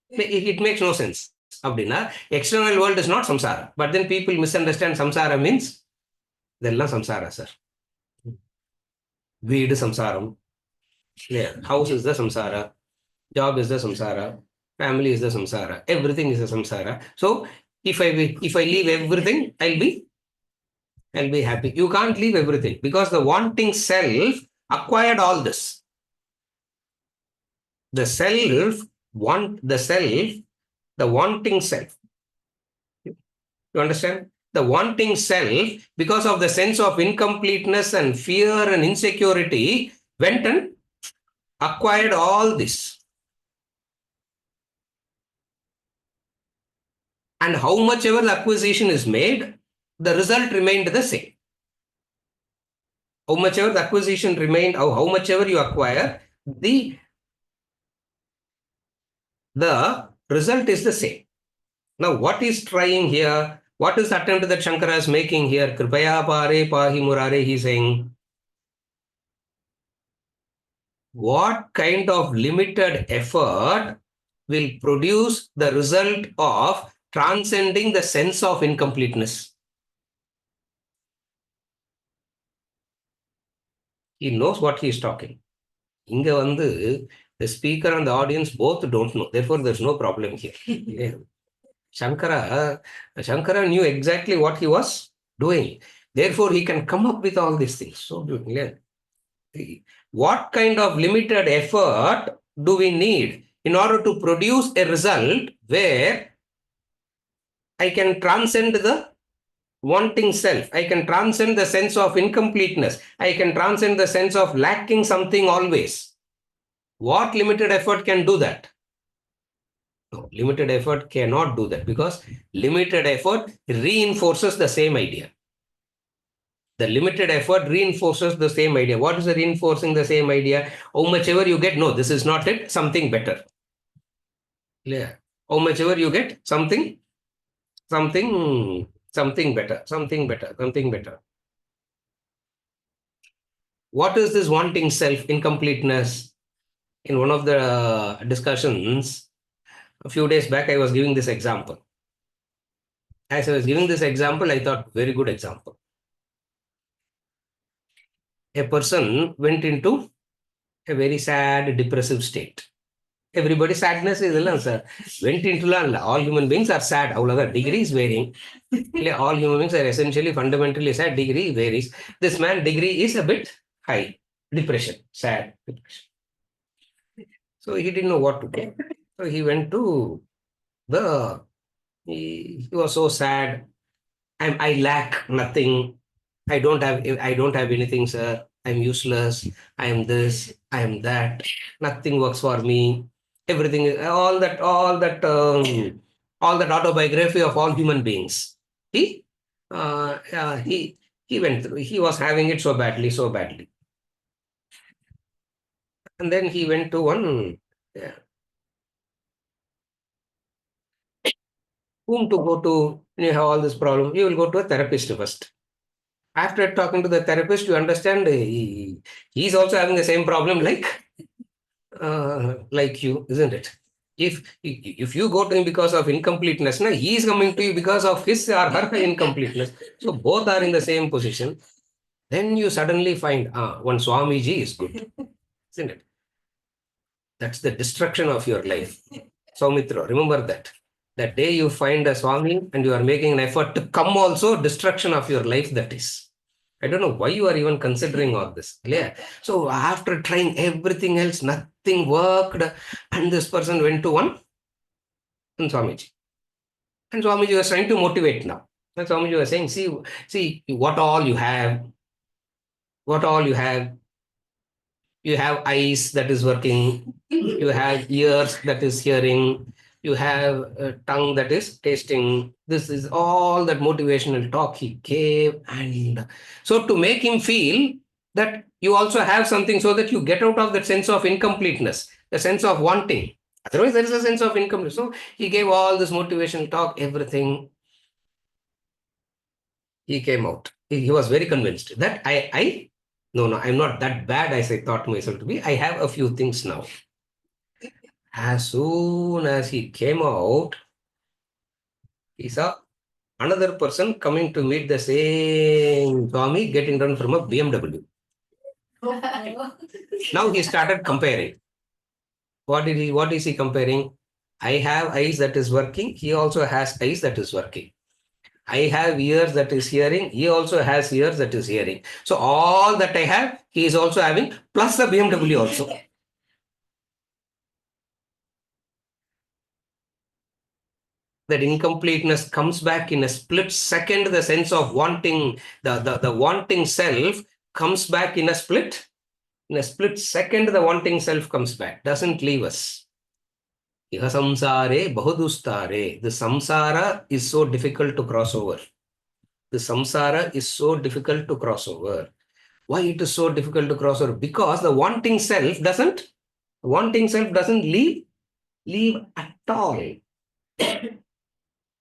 It makes no sense. Abdina, external world is not samsara. But then people misunderstand samsara means they'll samsara, sir. Weed is samsaram. Yeah. House is the samsara. Job is the samsara. Family is the samsara. Everything is the samsara. So if I leave everything, I'll be happy. You can't leave everything because the wanting self acquired all this. The wanting self. You understand? The wanting self, because of the sense of incompleteness and fear and insecurity, went and acquired all this. And how much ever the acquisition is made, the result remained the same. How much ever the acquisition remained, how much ever you acquire, the result is the same. Now, what is trying here? What is the attempt that Shankara is making here? Kripaya pare pahi murare, he is saying. What kind of limited effort will produce the result of transcending the sense of incompleteness? He knows what he is talking. Inga vandu, the speaker and the audience both don't know. Therefore, there's no problem here. Shankara knew exactly what he was doing. Therefore, he can come up with all these things. So beautiful. What kind of limited effort do we need in order to produce a result where I can transcend the wanting self, I can transcend the sense of incompleteness, I can transcend the sense of lacking something always? What limited effort can do that? No, limited effort cannot do that because limited effort reinforces the same idea. The limited effort reinforces the same idea. What is the reinforcing the same idea? How much ever you get, no, this is not it, something better. Clear? How much ever you get, something better. What is this wanting self, incompleteness? In one of the discussions, a few days back, I was giving this example. As I was giving this example, I thought, very good example. A person went into a very sad, depressive state. Everybody sadness is sir. Went into all human beings are sad. Degree is varying. All human beings are essentially fundamentally sad. Degree varies. This man degree is a bit high. Depression, sad depression. So he didn't know what to do. So he went to the. He was so sad. I lack nothing. I don't have anything, sir. I'm useless. I am this. I am that. Nothing works for me. Everything, all that autobiography of all human beings. He, uh, uh, he, he went through. He was having it so badly, so badly, and then he went to one. Yeah, whom to go to when you have all this problem? You will go to a therapist first. After talking to the therapist, you understand he's also having the same problem like you, isn't it? If you go to him because of incompleteness, now he is coming to you because of his or her incompleteness. So both are in the same position. Then you suddenly find one Swamiji is good, isn't it? That's the destruction of your life. Saumitra, remember that. That day you find a Swami and you are making an effort to come also, destruction of your life that is. I don't know why you are even considering all this. Yeah. So after trying everything else, nothing worked. And this person went to one Swamiji. And Swamiji was trying to motivate now. And Swamiji was saying, see what all you have. You have eyes that is working, you have ears that is hearing, you have a tongue that is tasting. This is all that motivational talk he gave. And so to make him feel that you also have something so that you get out of that sense of incompleteness, the sense of wanting. Otherwise, there is a sense of incompleteness. So he gave all this motivational talk, everything. He came out. He was very convinced that no, I'm not that bad as I thought myself to be. I have a few things now. As soon as he came out, he saw another person coming to meet the same Swami getting down from a BMW. Now he started comparing. What is he comparing? I have eyes that is working. He also has eyes that is working. I have ears that is hearing. He also has ears that is hearing. So all that I have, he is also having, plus the BMW also. That incompleteness comes back in a split second. The sense of wanting, the wanting self comes back in a split. In a split second, the wanting self comes back, doesn't leave us. Iha samsare bahudustare. The samsara is so difficult to cross over. The samsara is so difficult to cross over. Why it is so difficult to cross over? Because the wanting self doesn't leave at all.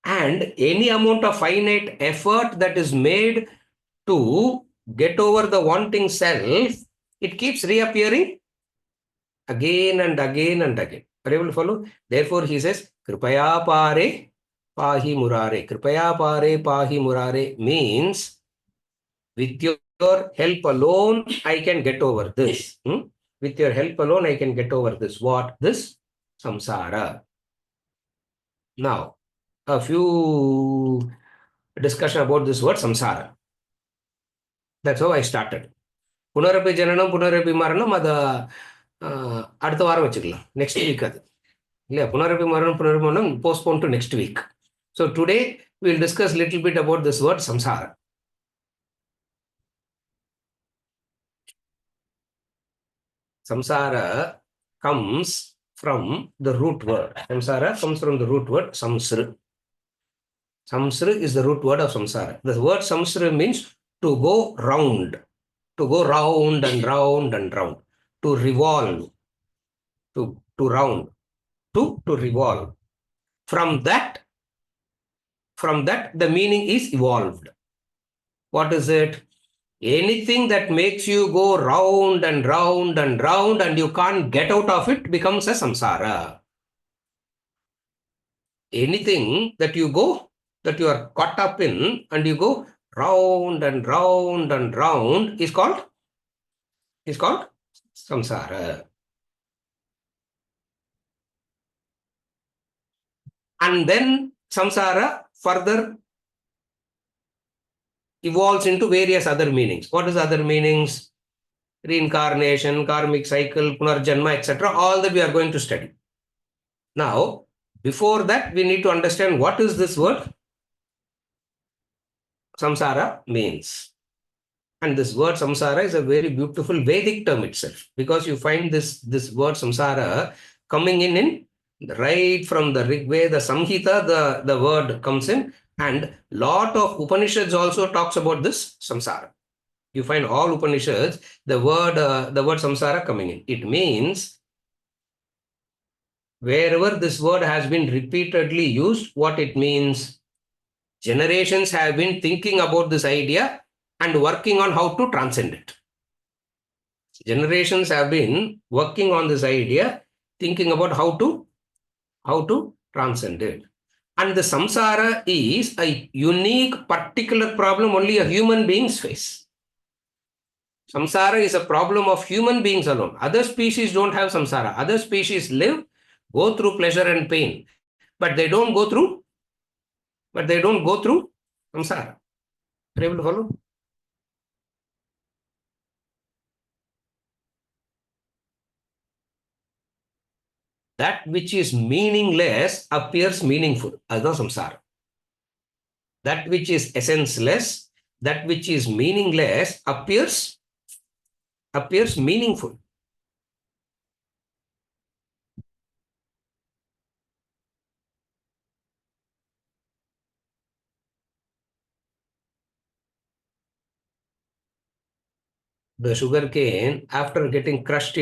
And any amount of finite effort that is made to get over the wanting self, it keeps reappearing again and again and again. Are you able to follow? Therefore, he says, Kripaya pare pahi murare. Kripaya pare pahi murare means with your help alone, I can get over this. With your help alone, I can get over this. What? This samsara. Now, a few discussion about this word samsara. That's how I started. புனரப்பி ஜனனம் புனரப்பி மரணம் அதை அடுத்த வாரம் வச்சுக்கலாம், next week. அது இல்லையா? புனரப்பி மரணம் புனரப்பி மரணம் postpone to next week. So today will discuss little bit about this word samsara. Samsara comes from the root word. Samsara comes from the root word samsra. Samsra is the root word of samsara. The word samsra means to go round. To go round and round and round, to revolve, to round, to revolve. From that, the meaning is evolved. What is it? Anything that makes you go round and round and round and you can't get out of it becomes a samsara. Anything that you are caught up in and you go round and round and round is called samsara. And then samsara further evolves into various other meanings. What is other meanings? Reincarnation, karmic cycle, punarjanma, etc. All that we are going to study. Now, before that, we need to understand what is this word samsara means. And this word samsara is a very beautiful Vedic term itself, because you find this word samsara coming in right from the Rig Veda, the Samhita, the word comes in, and lot of Upanishads also talks about this samsara. You find all Upanishads, the word samsara coming in. It means wherever this word has been repeatedly used, what it means, generations have been thinking about this idea and working on how to transcend it. Generations have been working on this idea, thinking about how to transcend it. And the samsara is a unique, particular problem only a human beings face. Samsara is a problem of human beings alone. Other species don't have samsara. Other species live, go through pleasure and pain, but they don't go through samsara. Are you able to follow? That which is meaningless appears meaningful. That's samsara. That which is essenceless, that which is meaningless appears meaningful. The sugar cane, after getting crushed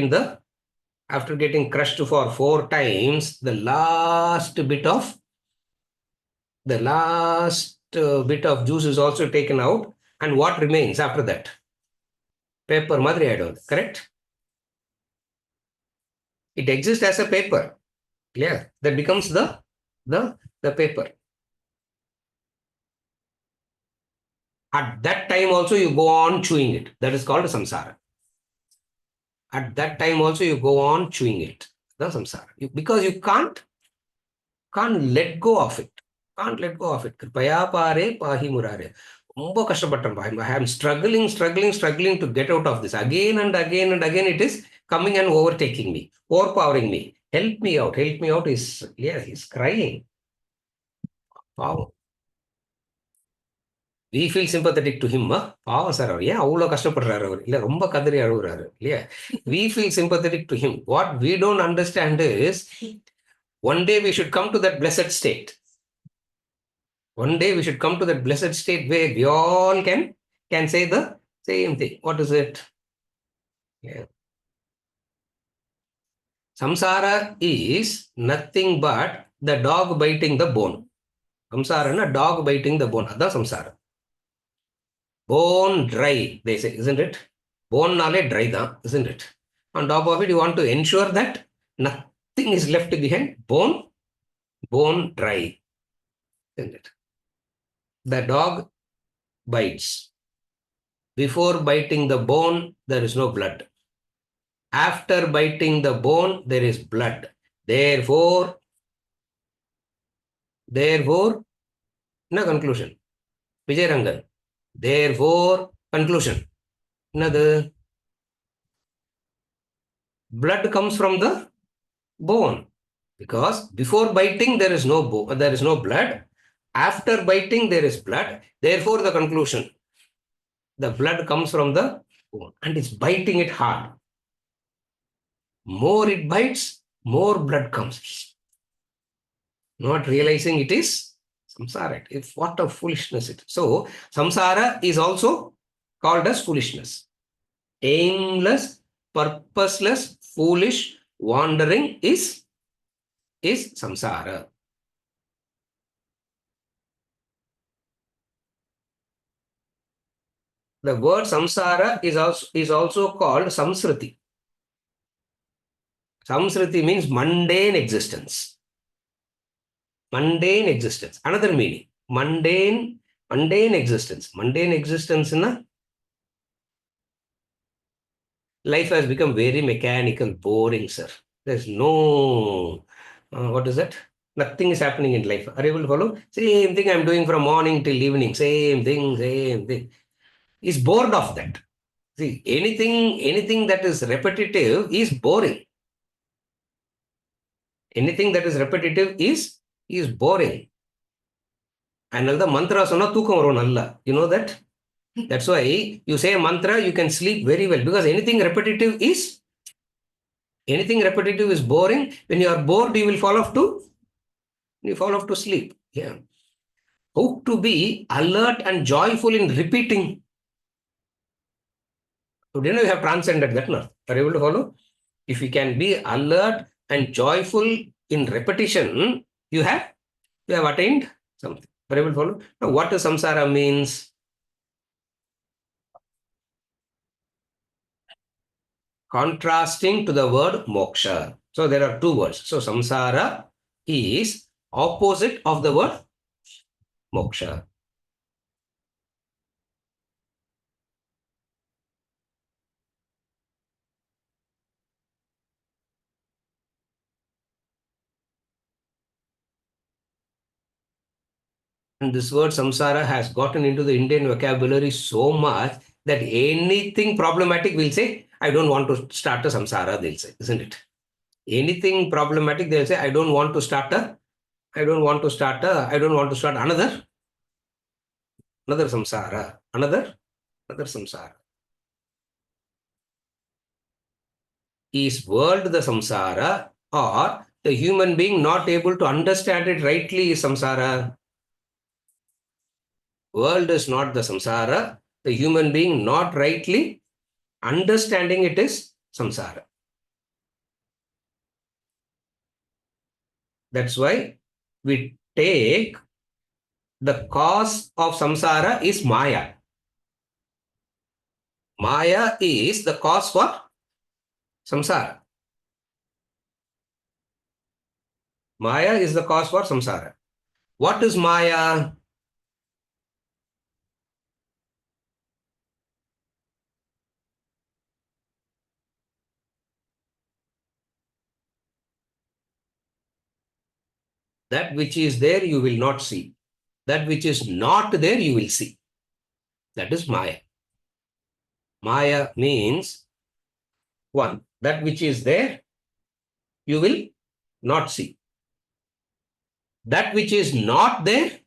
for 4 times, the last bit of juice is also taken out, and what remains after that? Paper madri idol, correct? It exists as a paper. Clear? That becomes the paper. At that time also you go on chewing it. That is called samsara. At that time also you go on chewing it. The samsara. Because you can't let go of it. Can't let go of it. Kripaya pare pahi murare. I am struggling to get out of this. Again and again and again it is coming and overtaking me, overpowering me. Help me out. He's crying. Wow. We feel sympathetic to him. பாவம் sir, அவர் ஏன் அவ்வளோ கஷ்டப்படுறாரு, அவர் இல்லை ரொம்ப கதறி அழுகுறாரு இல்லையா? We feel sympathetic to him. What we don't understand is one day we should come to that blessed state. One day we should come to that blessed state where we all can say the same thing. What is it? Yeah. Samsara is nothing but the dog biting the bone. Samsara na dog biting the bone. That's samsara. Bone dry, they say, isn't it? Bone nale dry da, isn't it? On top of it, you want to ensure that nothing is left behind. Bone dry, isn't it? The dog bites. Before biting the bone, there is no blood. After biting the bone, there is blood. Therefore, no conclusion. Vijay Rangan. Therefore, conclusion. Another, blood comes from the bone, because before biting there is no blood. After biting there is blood. Therefore, the conclusion, the blood comes from the bone and it's biting it hard. More it bites, more blood comes. Not realizing it is samsara. What a foolishness it is. So, samsara is also called as foolishness. Aimless, purposeless, foolish, wandering is samsara. The word samsara is also called samsriti. Samsriti means mundane existence. Mundane existence. Another meaning. Mundane existence. Mundane existence in life has become very mechanical, boring, sir. There's no, what is that? Nothing is happening in life. Are you able to follow? Same thing I'm doing from morning till evening. Same thing, same thing. Is bored of that. See, anything that is repetitive is boring. Anything that is repetitive is boring. அதனால mantra சொன்னா தூக்கம் வரும் நல்லா. You know that? That's why you say mantra, you can sleep very well because anything repetitive is boring. When you are bored, you will fall off to sleep. Yeah. How to be alert and joyful in repeating. So then you have transcended that now. Are you able to follow? If you can be alert and joyful in repetition, you have attained something. Are you able to follow? Now, what does samsara means? Contrasting to the word moksha. So there are two words. So samsara is opposite of the word moksha. And this word samsara has gotten into the Indian vocabulary so much that anything problematic will say, I don't want to start a samsara, they'll say, isn't it? Anything problematic, they'll say, I don't want to start another samsara, another samsara. Is world the samsara or the human being not able to understand it rightly is samsara? World is not the samsara. The human being not rightly understanding it is samsara. That's why we take the cause of samsara is maya. Maya is the cause for samsara. Maya is the cause for samsara. What is maya? That which is there you will not see. That which is not there you will see. That is maya. Maya means one, that which is there you will not see. That which is not there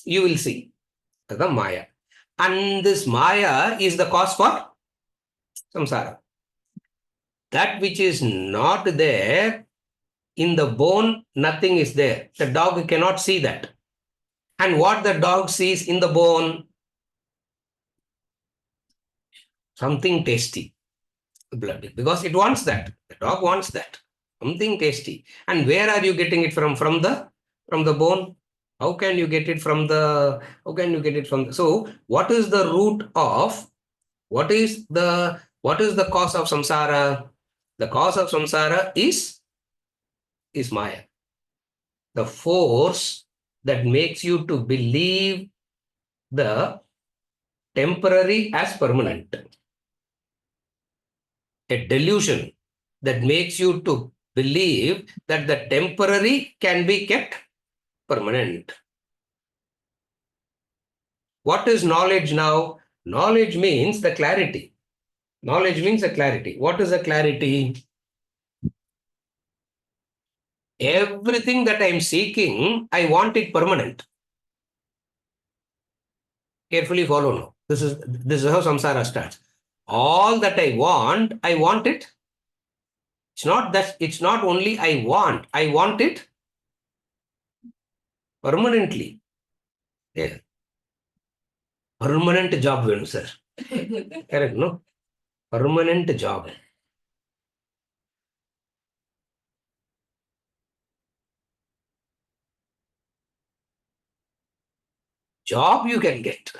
you will see. That's the maya. And this maya is the cause for samsara. That which is not there, in the bone, nothing is there. The dog cannot see that. And what the dog sees in the bone? Something tasty. Blood. Because it wants that. The dog wants that. Something tasty. And where are you getting it from? From the bone? How can you get it from the? So what is the root of? What is the cause of samsara? The cause of samsara is maya. The force that makes you to believe the temporary as permanent. A delusion that makes you to believe that the temporary can be kept permanent. What is knowledge now? Knowledge means the clarity. Knowledge means the clarity. What is the clarity? Everything that I am seeking, I want it permanent. Carefully follow now. This is how samsara starts. All that I want it. It's not only I want it permanently. Yeah. Permanent job venu, sir. Correct, no? Permanent job. Job you can get.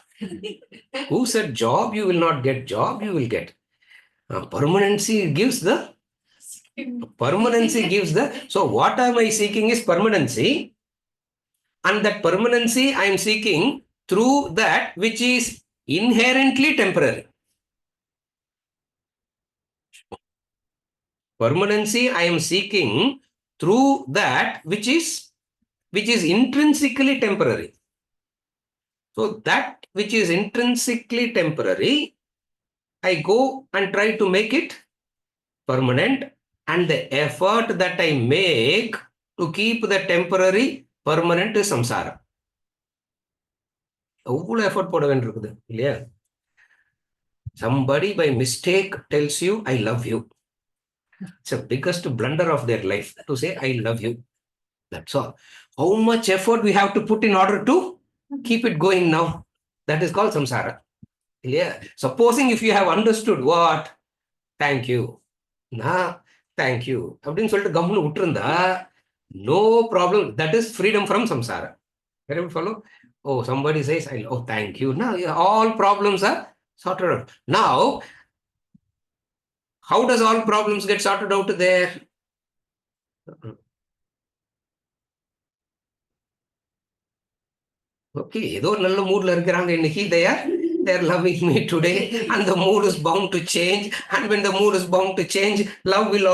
Who said job you will not get? Job you will get. Permanency gives the. So what am I seeking is permanency. And that permanency I am seeking through that which is inherently temporary. Permanency I am seeking through that which is intrinsically temporary. So that which is intrinsically temporary, I go and try to make it permanent, and the effort that I make to keep the temporary permanent is samsara. எவ்வளவு effort போட வேண்டியிருக்குது இல்லையா? Somebody by mistake tells you I love you. It's the biggest blunder of their life to say I love you. That's all. How much effort we have to put in order to keep it going now? That is called samsara. Yeah. Supposing if you have understood what, thank you. Nah, thank you. அப்படின்னு சொல்லிட்டு கம்முன்னு விட்டுருந்தா, no problem. That is freedom from samsara. Can you follow? Oh, somebody says, oh, thank you. Now all problems are sorted out. Now, how does all problems get sorted out there? Okay, ஏதோ ஒரு நல்ல மூட்ல இருக்கிறாங்க இன்னைக்கு. They're loving me today, and the mood is bound to change. And when the mood is bound to change, love will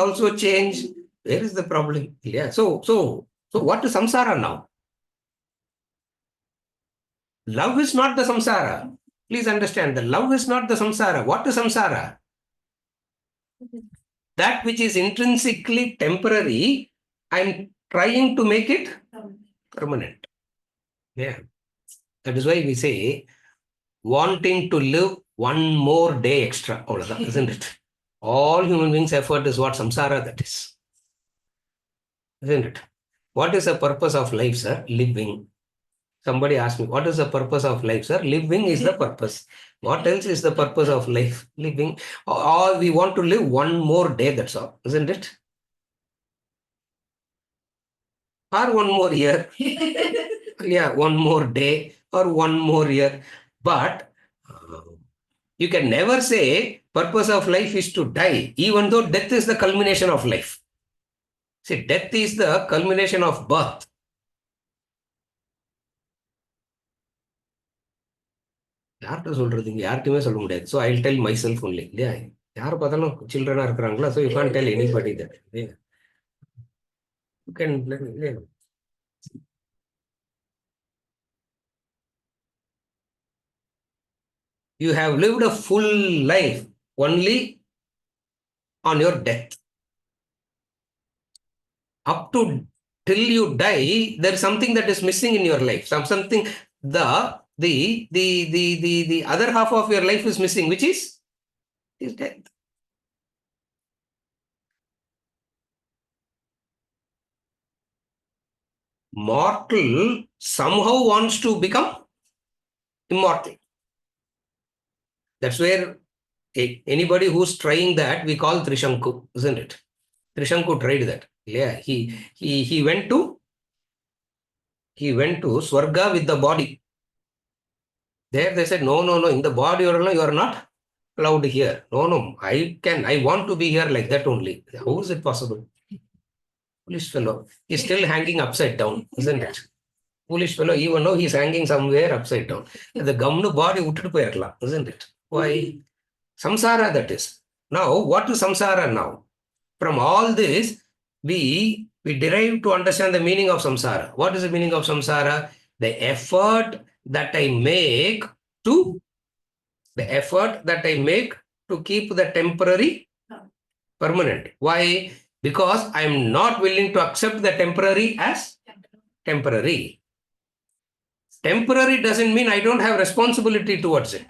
also change. Where is the problem? Yeah. So what is samsara now? Love is not the samsara. Please understand, the love is not the samsara. What is samsara? That which is intrinsically temporary, I'm trying to make it permanent. Yeah. That is why we say wanting to live one more day extra. Isn't it? All human beings' effort is what samsara that is. Isn't it? What is the purpose of life, sir? Living. Somebody asked me, what is the purpose of life, sir? Living is the purpose. What else is the purpose of life? Living. Or we want to live one more day, that's all. Isn't it? Or one more year. Yeah, one more day or one more year. But you can never say purpose of life is to die, even though death is the culmination of life. See, death is the culmination of birth. யார்கிட்ட சொல்றது? இங்க யார்கிட்டயுமே சொல்ல முடியாது. So I'll tell myself only. இல்லையா? யாரை பார்த்தாலும் சில்ட்ரனா இருக்கிறாங்களா? So you can't tell anybody that. Yeah. You can. Yeah. You have lived a full life only on your death. Up to till you die, there is something that is missing in your life. Something the other half of your life is missing, which is death. Mortal somehow wants to become immortal. That's where anybody who's trying that we call Trishanku, isn't it? Trishanku tried that. Yeah, he went to Swarga with the body. There they said, no, in the body you are not allowed here. No, I want to be here like that only. How is it possible? Foolish fellow. He's still hanging upside down, isn't it? Foolish fellow, even though he's hanging somewhere upside down. The gumnu body uttu poyirala, isn't it? Why? Samsara that is. Now, what is samsara now? From all this, we derive to understand the meaning of samsara. What is the meaning of samsara? The effort that I make to keep the temporary permanent. Why? Because I am not willing to accept the temporary as temporary. Temporary doesn't mean I don't have responsibility towards it.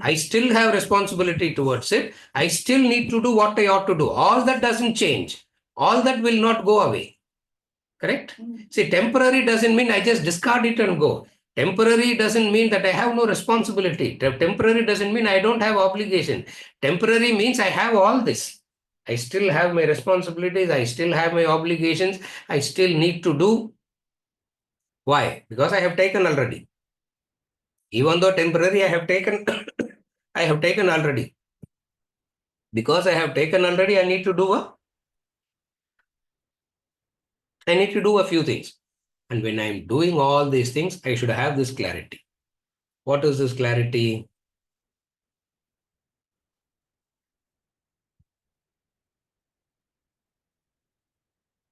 I still have responsibility towards it. I still need to do what I ought to do. All that doesn't change. All that will not go away. Correct? See, temporary doesn't mean I just discard it and go. Temporary doesn't mean that I have no responsibility. Temporary doesn't mean I don't have obligation. Temporary means I have all this. I still have my responsibilities. I still have my obligations. I still need to do. Why? Because I have taken already. Even though temporary, I have taken already. Because I have taken already, I need to do a few things. And when I'm doing all these things, I should have this clarity. What is this clarity?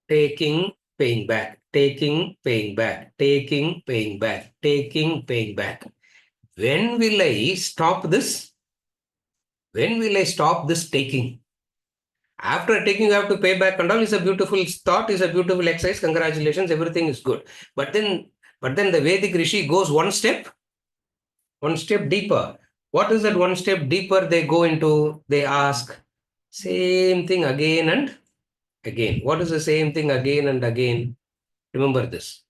taking, paying back, taking, paying back, taking, paying back, taking, paying back. When will I stop this? When will I stop this taking? After taking, you have to pay back and all is a beautiful thought, is a beautiful exercise. Congratulations, everything is good. But then the Vedic Rishi goes one step deeper. What is that one step deeper they go into? They ask, same thing again and again. What is the same thing again and again? Remember this.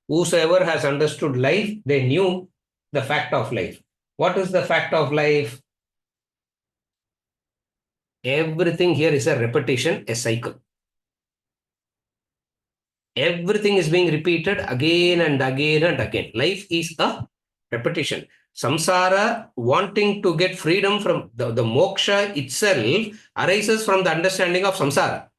Whosoever has understood life, they knew the fact of life. What is the fact of life? Everything here is a repetition, a cycle. Everything is being repeated again and again and again. Life is a repetition. Samsara, wanting to get freedom from the moksha itself, arises from the understanding of samsara.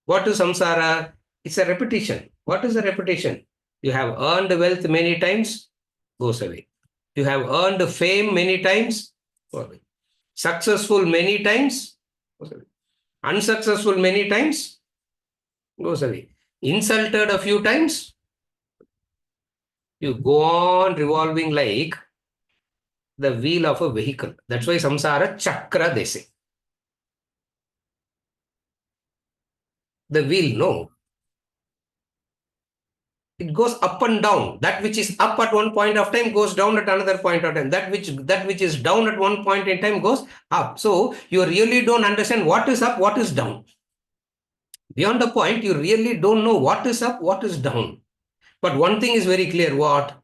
What is samsara? It's a repetition. What is a repetition? You have earned wealth many times, goes away. You have earned fame many times, goes away. Successful many times, goes away. Unsuccessful many times, goes away. Insulted a few times, you go on revolving like the wheel of a vehicle. That's why samsara chakra, they say. The wheel, no. It goes up and down. That which is up at one point of time goes down at another point of time. That which is down at one point in time goes up. So you really don't understand what is up, what is down. Beyond the point, you really don't know what is up, what is down. But one thing is very clear, what?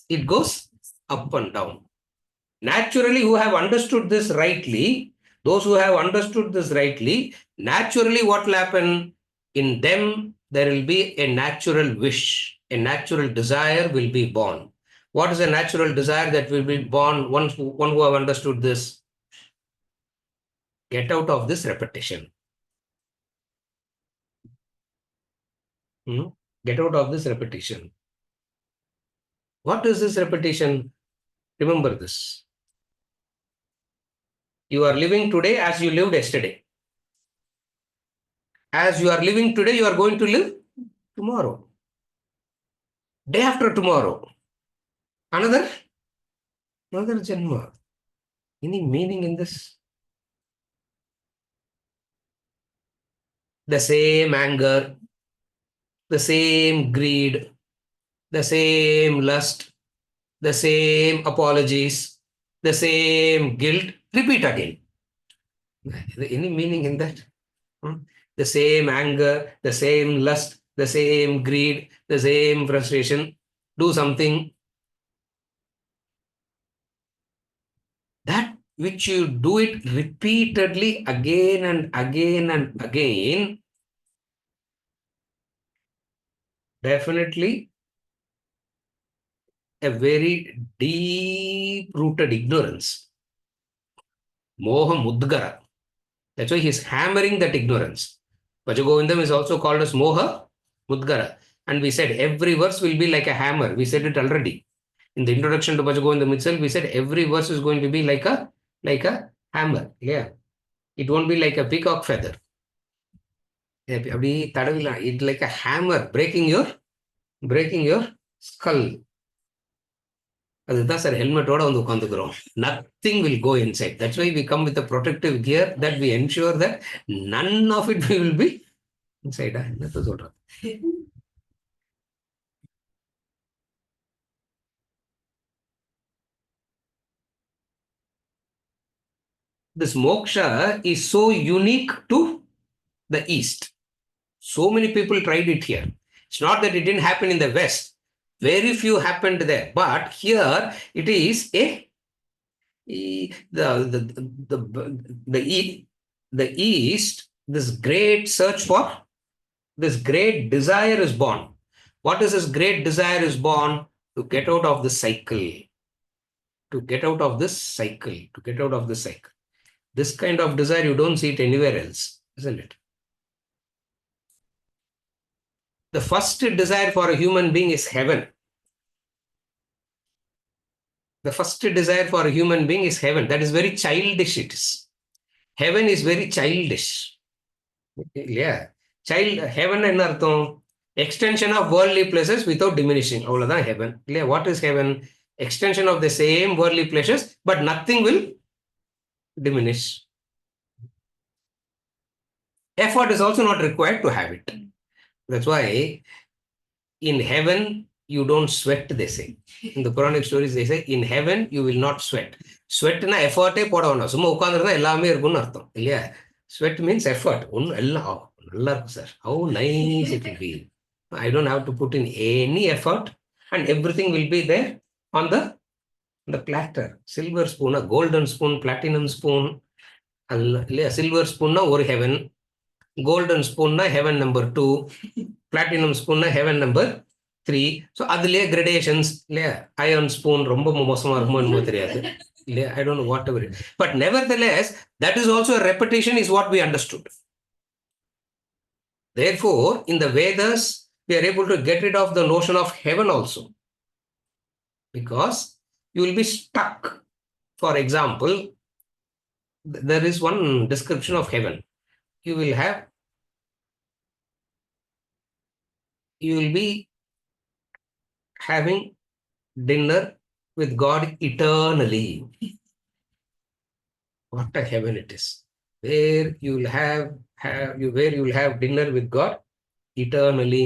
It goes up and down. Naturally, who have understood this rightly, those who have understood this rightly, naturally what will happen? In them, there will be a natural wish, a natural desire will be born. What is a natural desire that will be born? One who have understood this, get out of this repetition. Get out of this repetition. What is this repetition? Remember this. You are living today as you lived yesterday. As you are living today, you are going to live tomorrow. Day after tomorrow. Another Janma. Any meaning in this? The same anger, the same greed, the same lust, the same apologies, the same guilt. Repeat again. Any meaning in that? The same anger, the same lust, the same greed, the same frustration. Do something. That which you do it repeatedly again and again and again, definitely a very deep-rooted ignorance. Moha Mudgara. That's why he's hammering that ignorance. Bhaja Govindam is also called as Moha Mudgara. And we said every verse will be like a hammer. We said it already. In the introduction to Bhaja Govindam itself, we said every verse is going to be like a hammer. Yeah. It won't be like a peacock feather. It's like a hammer breaking your skull. அதுதான் sir ஹெல்மெட்டோட வந்து உட்காந்துக்கிறோம். Nothing will go inside. That's why we come with a protective gear that we ensure that none of it will be inside. என்னத்த சொல்றேன்? This moksha is so unique to the East. So many people tried it here. It's not that it didn't happen in the West. Very few happened there. But here it is the East, this great search for, this great desire is born. What is this great desire is born? To get out of the cycle. To get out of this cycle. To get out of the cycle. This kind of desire, you don't see it anywhere else, isn't it? The first desire for a human being is heaven. The first desire for a human being is heaven. That is very childish, it is. Heaven is very childish. இல்லையா? Child heaven என்ன அர்த்தம்? Extension of worldly places without diminishing, அவ்வளவுதான் heaven இல்லையா? What is heaven? Extension of the same worldly places but nothing will diminish. Effort is also not required to have it. That's why in heaven you don't sweat, they say. In the Quranic stories they say in heaven you will not sweat. Sweatனா எஃபர்ட்டே போட வேண்டாம், சும்மா உட்காந்துருந்தா எல்லாமே இருக்கும்னு அர்த்தம் இல்லையா? Sweat means effort. ஒன்றும் எல்லாம் நல்லா இருக்கும் sir, how nice it will be. I don't have to put in any effort and everything will be there on the platter. Silver spoon, a golden spoon, platinum spoon. இல்லையா? Silver ஸ்பூன்னா ஒரு heaven, golden ஸ்பூன்னா heaven number 2, platinum ஸ்பூன்னா heaven number 3. So அதுலேயே gradations இல்லையா? Iron spoon ரொம்ப மோசமாக இருக்குமோ என்னமோ தெரியாது இல்லையா? I don't know whatever. But nevertheless that is also a repetition is what we understood. Therefore, in the Vedas, we are able to get rid of the notion of heaven also. Because you will be stuck. For example, there is one description of heaven. You will be having dinner with God eternally. What a heaven it is. Where you will have dinner with God eternally.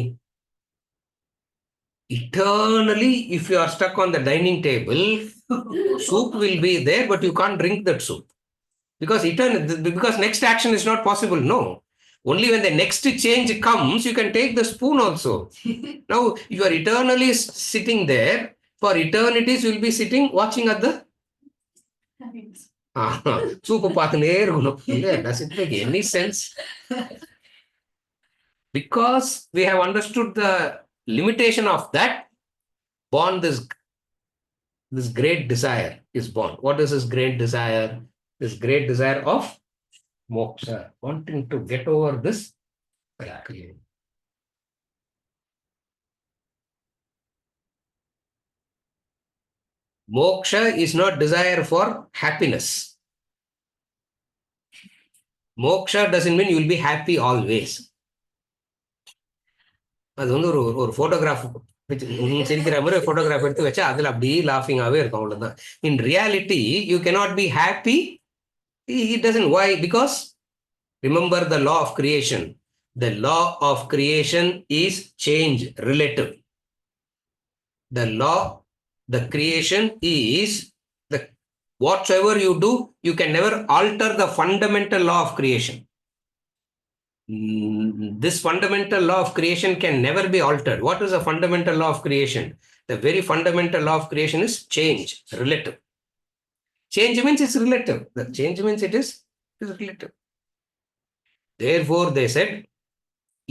Eternally, if you are stuck on the dining table, soup will be there, but you can't drink that soup. Because next action is not possible, no. Only when the next change comes, you can take the spoon also. Now, you are eternally sitting there. For eternities, you will be sitting, watching at the soup. Does it make any sense? Because we have understood the limitation of that, born this great desire is born. What is this great desire? This great desire of moksha, wanting to get over this. Moksha is not desire for happiness. Moksha doesn't mean you will be happy always. அது வந்து ஒரு photograph சிரிக்கிற மாதிரி photograph எடுத்து வச்சா அதில் அப்படியே லாஃபிங்காகவே இருக்கும், அவ்வளோதான். In reality you cannot be happy. It doesn't. Why? Because remember the law of creation. The law of creation is change, relative. The creation is whatsoever you do, you can never alter the fundamental law of creation. This fundamental law of creation can never be altered. What is the fundamental law of creation? The very fundamental law of creation is change, relative. Change means it's relative. The change means it is relative. Therefore, they said,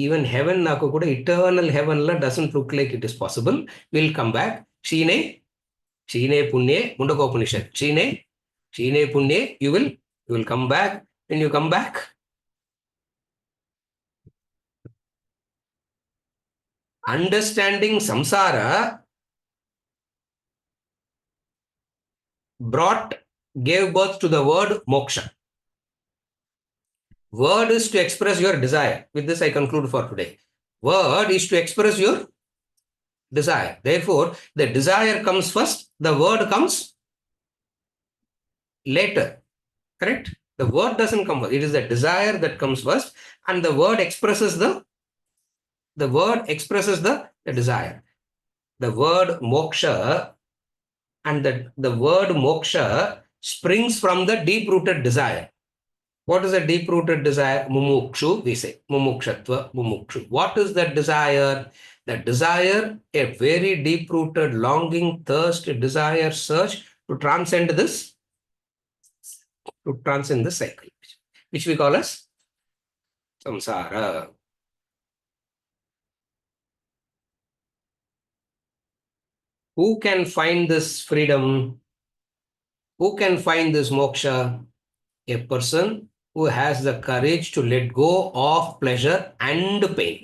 even heaven, eternal heaven doesn't look like it is possible. We'll come back. Shine Punye, Mundakopanishad. Shine Punye, you will come back. When you come back, understanding samsara gave birth to the word moksha. Word is to express your desire. With this, I conclude for today. Word is to express your desire. Therefore, the desire comes first, the word comes later. Correct? The word doesn't come first. It is the desire that comes first, and the word expresses the desire. The word moksha and the word moksha springs from the deep-rooted desire. What is a deep-rooted desire? Mumukshu, we say. Mumukshatva, mumukshu. What is that desire? That desire, a very deep-rooted longing, thirst, desire, search to transcend this cycle, which we call as samsara. Who can find this freedom? Who can find this moksha? A person who has the courage to let go of pleasure and pain.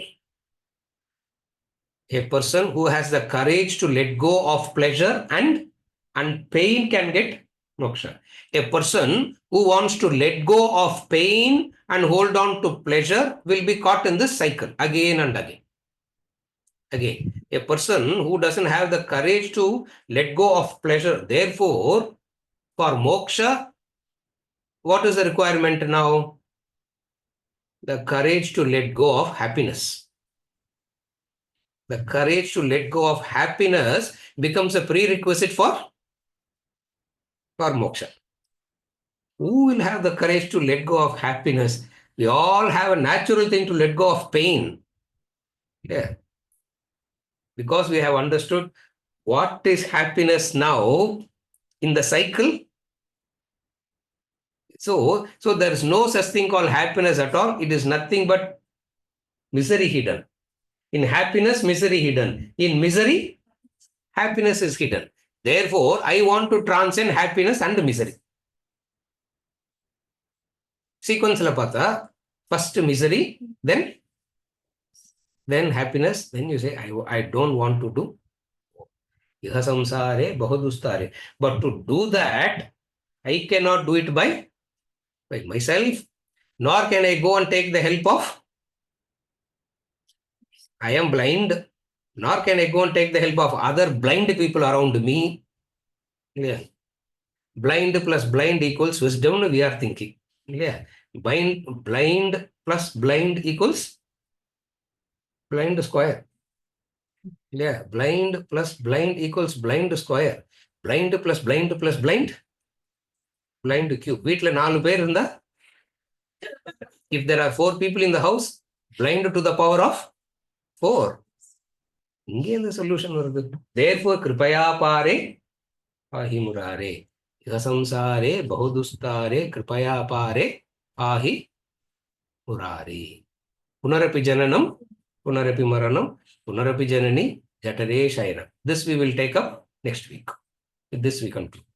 A person who has the courage to let go of pleasure and pain can get Moksha. A person who wants to let go of pain and hold on to pleasure will be caught in this cycle again and again. Again, a person who doesn't have the courage to let go of pleasure, therefore, for moksha, what is the requirement now? The courage to let go of happiness. The courage to let go of happiness becomes a prerequisite for moksha. Who will have the courage to let go of happiness? We all have a natural thing to let go of pain. Yeah. Because we have understood what is happiness now in the cycle. So there is no such thing called happiness at all. It is nothing but misery hidden. In happiness, misery hidden. In misery, happiness is hidden. Therefore, I want to transcend happiness and misery. Sequence la pata, first misery, then happiness, then you say, I don't want to do iha samsare bahudustare. But to do that, I cannot do it by myself, nor can I go and take the help of, I am blind, nor can I go and take the help of other blind people around me. Yeah. Blind plus blind equals wisdom, we are thinking. Yeah. Blind plus blind equals blind square. Yeah. Blind plus blind equals blind square. Blind plus blind plus blind, blind cube. வீட்ல 4 பேர் இருந்தா, if there are 4 people in the house, blind to the power of 4. இங்கே இந்த solution வருது. Therefore, கிருபயா பாரே பாஹி முராரே. இக சம்சாரே பகுதுஸ்தாரே கிருபயா பாரே பாஹி Murare. Punarapi jananam, punarapi maranam, punarapi janani, jatare shayana. This we will take up next week. With this we conclude.